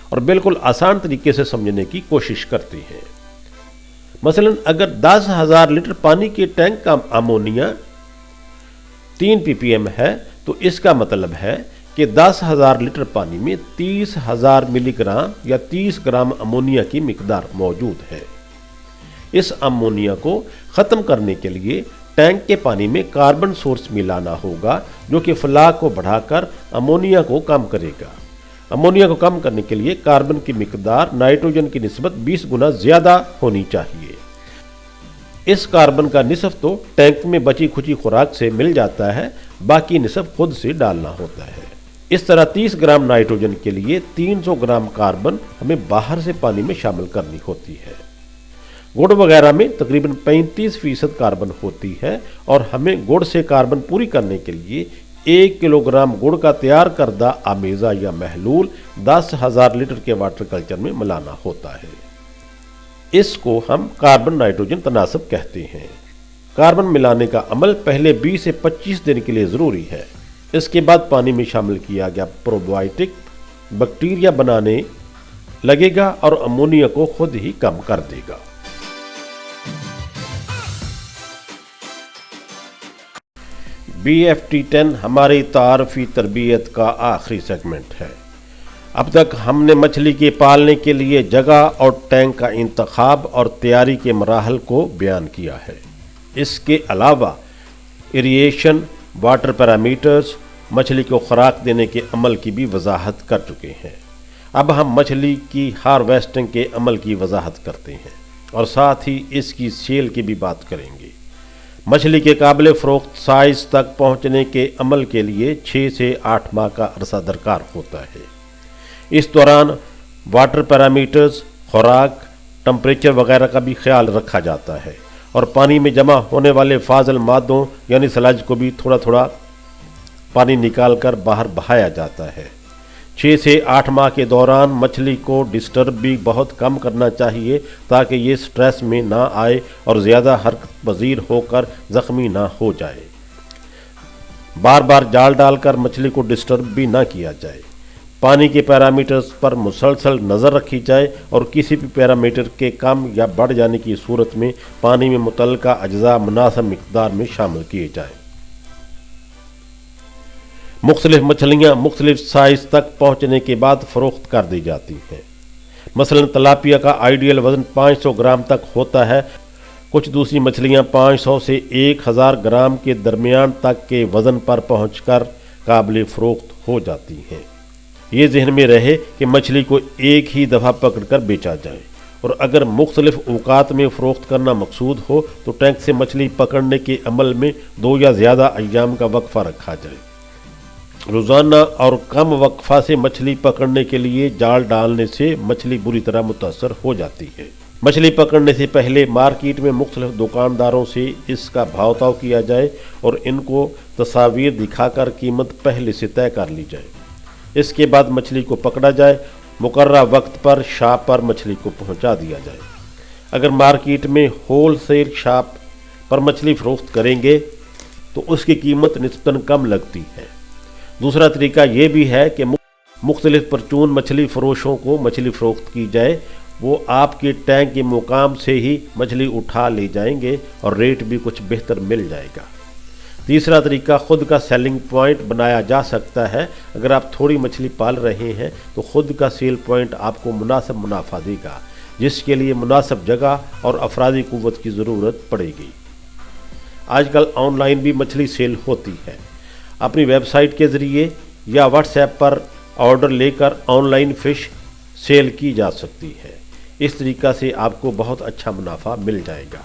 اور بالکل آسان طریقے سے سمجھنے کی کوشش کرتے ہیں۔ مثلا اگر 10,000 لیٹر پانی کے ٹینک کا امونیا 3 ppm ہے تو اس کا مطلب ہے کہ 10,000 لیٹر پانی میں 30,000 ملی گرام یا 30 گرام امونیا کی مقدار موجود ہے۔ اس امونیا کو ختم کرنے کے لیے ٹینک کے پانی میں کاربن سورس ملانا ہوگا جو کہ فلاک کو بڑھا کر امونیا کو کم کرے گا۔ अमोनिया को कम करने के लिए कार्बन की मिकदार नाइट्रोजन की निस्बत 20 गुना ज्यादा होनी चाहिए। इस कार्बन का निस्फ तो टैंक में बची खुची खुराक से मिल जाता है, बाकी निस्फ खुद से डालना होता है। इस तरह 30 ग्राम नाइट्रोजन के लिए 300 ग्राम कार्बन हमें बाहर से पानी में शामिल करनी होती है। गुड़ वगैरह में तकरीबन 35% कार्बन होती है और हमें गुड़ से कार्बन पूरी करने के लिए 1 किलोग्राम गुड़ का तैयार करदा आमेजा या महलूल 10,000 लीटर के वाटर कल्चर में मिलाना होता है। इसको हम कार्बन नाइट्रोजन तनासब कहते हैं। कार्बन मिलाने का अमल पहले 20 से 25 दिन के लिए ज़रूरी है। इसके बाद पानी में शामिल किया गया प्रोबायोटिक बैक्टीरिया बनाने लगेगा और अमोनिया को खुद ही कम कर देगा। BFT10 हमारी तारफी तरबियत का आखिरी सेगमेंट है। अब तक हमने मछली के पालने के लिए जगह और टैंक का इंतखाब और तैयारी के मराहल को बयान किया है। इसके अलावा इरिएशन, वाटर पैरामीटर्स, मछली को खुराक देने के अमल की भी वजाहत कर चुके हैं। अब हम मछली की हार्वेस्टिंग के अमल की वजाहत करते हैं और साथ ही इसकी सेल की भी बात करेंगे। मछली के काबिल फ़रोख्त साइज़ तक पहुंचने के अमल के लिए 6 से 8 माह का अरसा दरकार होता है। इस दौरान वाटर पैरामीटर्स, खुराक, टेम्परेचर वगैरह का भी ख्याल रखा जाता है और पानी में जमा होने वाले फाजल मादों यानी सलाज को भी थोड़ा थोड़ा पानी निकाल कर बाहर बहाया जाता है। 6 से 8 माह के दौरान मछली को डिस्टर्ब भी बहुत कम करना चाहिए ताकि ये स्ट्रेस में ना आए और ज़्यादा हरकत पजीर होकर ज़ख्मी ना हो जाए। बार बार जाल डालकर मछली को डिस्टर्ब भी ना किया जाए। पानी के पैरामीटर्स पर मुसलसल नज़र रखी जाए और किसी भी पैरामीटर के कम या बढ़ जाने की सूरत में पानी में मुतल्लिका अज्जा मुनासिब मिकदार में शामिल किए जाएं। मुख्तलिफ मछलियाँ मुख्तलिफ साइज़ तक पहुँचने के बाद फ़रोख्त कर दी जाती हैं। मसलन तलापिया का आइडियल वज़न 500 ग्राम तक होता है। कुछ दूसरी मछलियाँ 500 से 1000 ग्राम के दरमियान तक के वज़न पर पहुँचकर काबिल फ़रोख्त हो जाती हैं। ये जहन में रहे कि मछली को एक ही दफ़ा पकड़कर बेचा जाए और अगर मुख्तलिफ औकात में फ़रोख्त करना मकसूद हो तो टैंक से मछली पकड़ने के अमल में 2 या ज़्यादा अय्याम का वक्फा रखा जाए। रोज़ाना और कम वक्फा से मछली पकड़ने के लिए जाल डालने से मछली बुरी तरह मुतासर हो जाती है। मछली पकड़ने से पहले मार्केट में मुख्तलिफ दुकानदारों से इसका भाव ताव किया जाए और इनको तस्वीर दिखाकर कीमत पहले से तय कर ली जाए। इसके बाद मछली को पकड़ा जाए, मुकर्ररा वक्त पर शॉप पर मछली को पहुंचा दिया जाए। अगर मार्केट में होल सेल शॉप पर मछली फ़रोख्त करेंगे तो उसकी कीमत निस्बतन कम लगती है। दूसरा तरीका ये भी है कि मुख्तलिफ परचून मछली फ़रोशों को मछली फ़रोख्त की जाए। वो आपके टैंक के मुकाम से ही मछली उठा ले जाएंगे और रेट भी कुछ बेहतर मिल जाएगा। तीसरा तरीका खुद का सेलिंग पॉइंट बनाया जा सकता है। अगर आप थोड़ी मछली पाल रहे हैं तो खुद का सेल पॉइंट आपको मुनासिब मुनाफा देगा, जिसके लिए मुनासिब जगह और अफरादी कुव्वत की ज़रूरत पड़ेगी। आजकल ऑनलाइन भी मछली सेल होती है। अपनी वेबसाइट के ज़रिए या व्हाट्सएप पर ऑर्डर लेकर ऑनलाइन फ़िश सेल की जा सकती है। इस तरीक़ा से आपको बहुत अच्छा मुनाफा मिल जाएगा।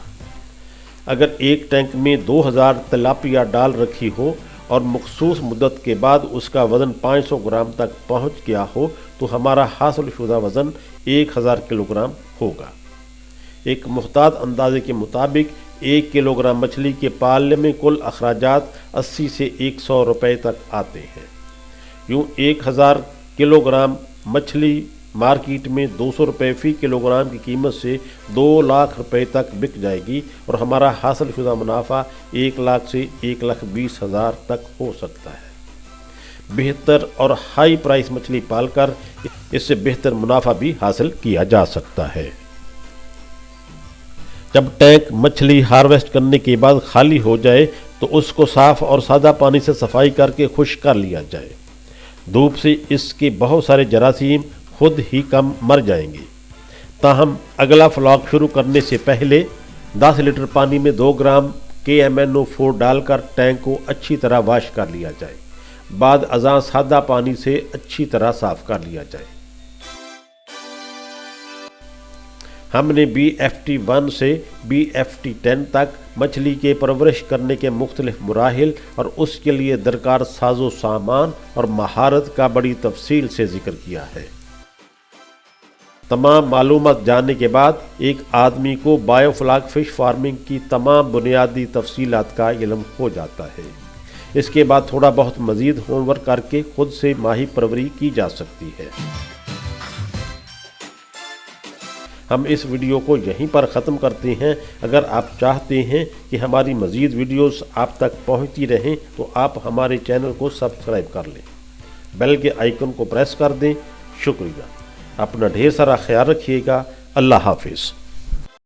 अगर एक टैंक में 2000 तिलापिया डाल रखी हो और मखसूस मुद्दत के बाद उसका वज़न 500 ग्राम तक पहुंच गया हो तो हमारा हासिल शुदा वज़न 1000 किलोग्राम होगा। एक मुहतात अंदाजे के मुताबिक 1 किलोग्राम मछली के पालने में कुल अखराजात 80 से 100 रुपये तक आते हैं। यूँ 1000 किलोग्राम मछली मार्केट में 200 रुपये फ़ी किलोग्राम की कीमत से 2 लाख रुपए तक बिक जाएगी और हमारा हासिल शुदा मुनाफा 1 लाख से 1,20,000 तक हो सकता है। बेहतर और हाई प्राइस मछली पालकर इससे बेहतर मुनाफा भी हासिल किया जा सकता है। जब टैंक मछली हार्वेस्ट करने के बाद खाली हो जाए तो उसको साफ़ और सादा पानी से सफाई करके खुश्क कर लिया जाए। धूप से इसके बहुत सारे जरासीम खुद ही कम मर जाएंगे। ताहम अगला फ्लॉक शुरू करने से पहले 10 लीटर पानी में 2 ग्राम KMNO4 डालकर टैंक को अच्छी तरह वाश कर लिया जाए। بعد ازاں سادہ پانی سے اچھی طرح صاف کر لیا جائے۔ ہم نے BFT1 سے BFT10 تک مچھلی کے پرورش کرنے کے مختلف مراحل اور اس کے لیے درکار ساز و سامان اور مہارت کا بڑی تفصیل سے ذکر کیا ہے۔ تمام معلومات جاننے کے بعد ایک آدمی کو بائیو فلاک فش فارمنگ کی تمام بنیادی تفصیلات کا علم ہو جاتا ہے۔ اس کے بعد تھوڑا بہت مزید ہوم ورک کر کے خود سے ماہی پروری کی جا سکتی ہے۔ ہم اس ویڈیو کو یہیں پر ختم کرتے ہیں۔ اگر آپ چاہتے ہیں کہ ہماری مزید ویڈیوز آپ تک پہنچتی رہیں تو آپ ہمارے چینل کو سبسکرائب کر لیں، بیل کے آئیکن کو پریس کر دیں۔ شکریہ، اپنا ڈھیر سارا خیال رکھیے گا۔ اللہ حافظ۔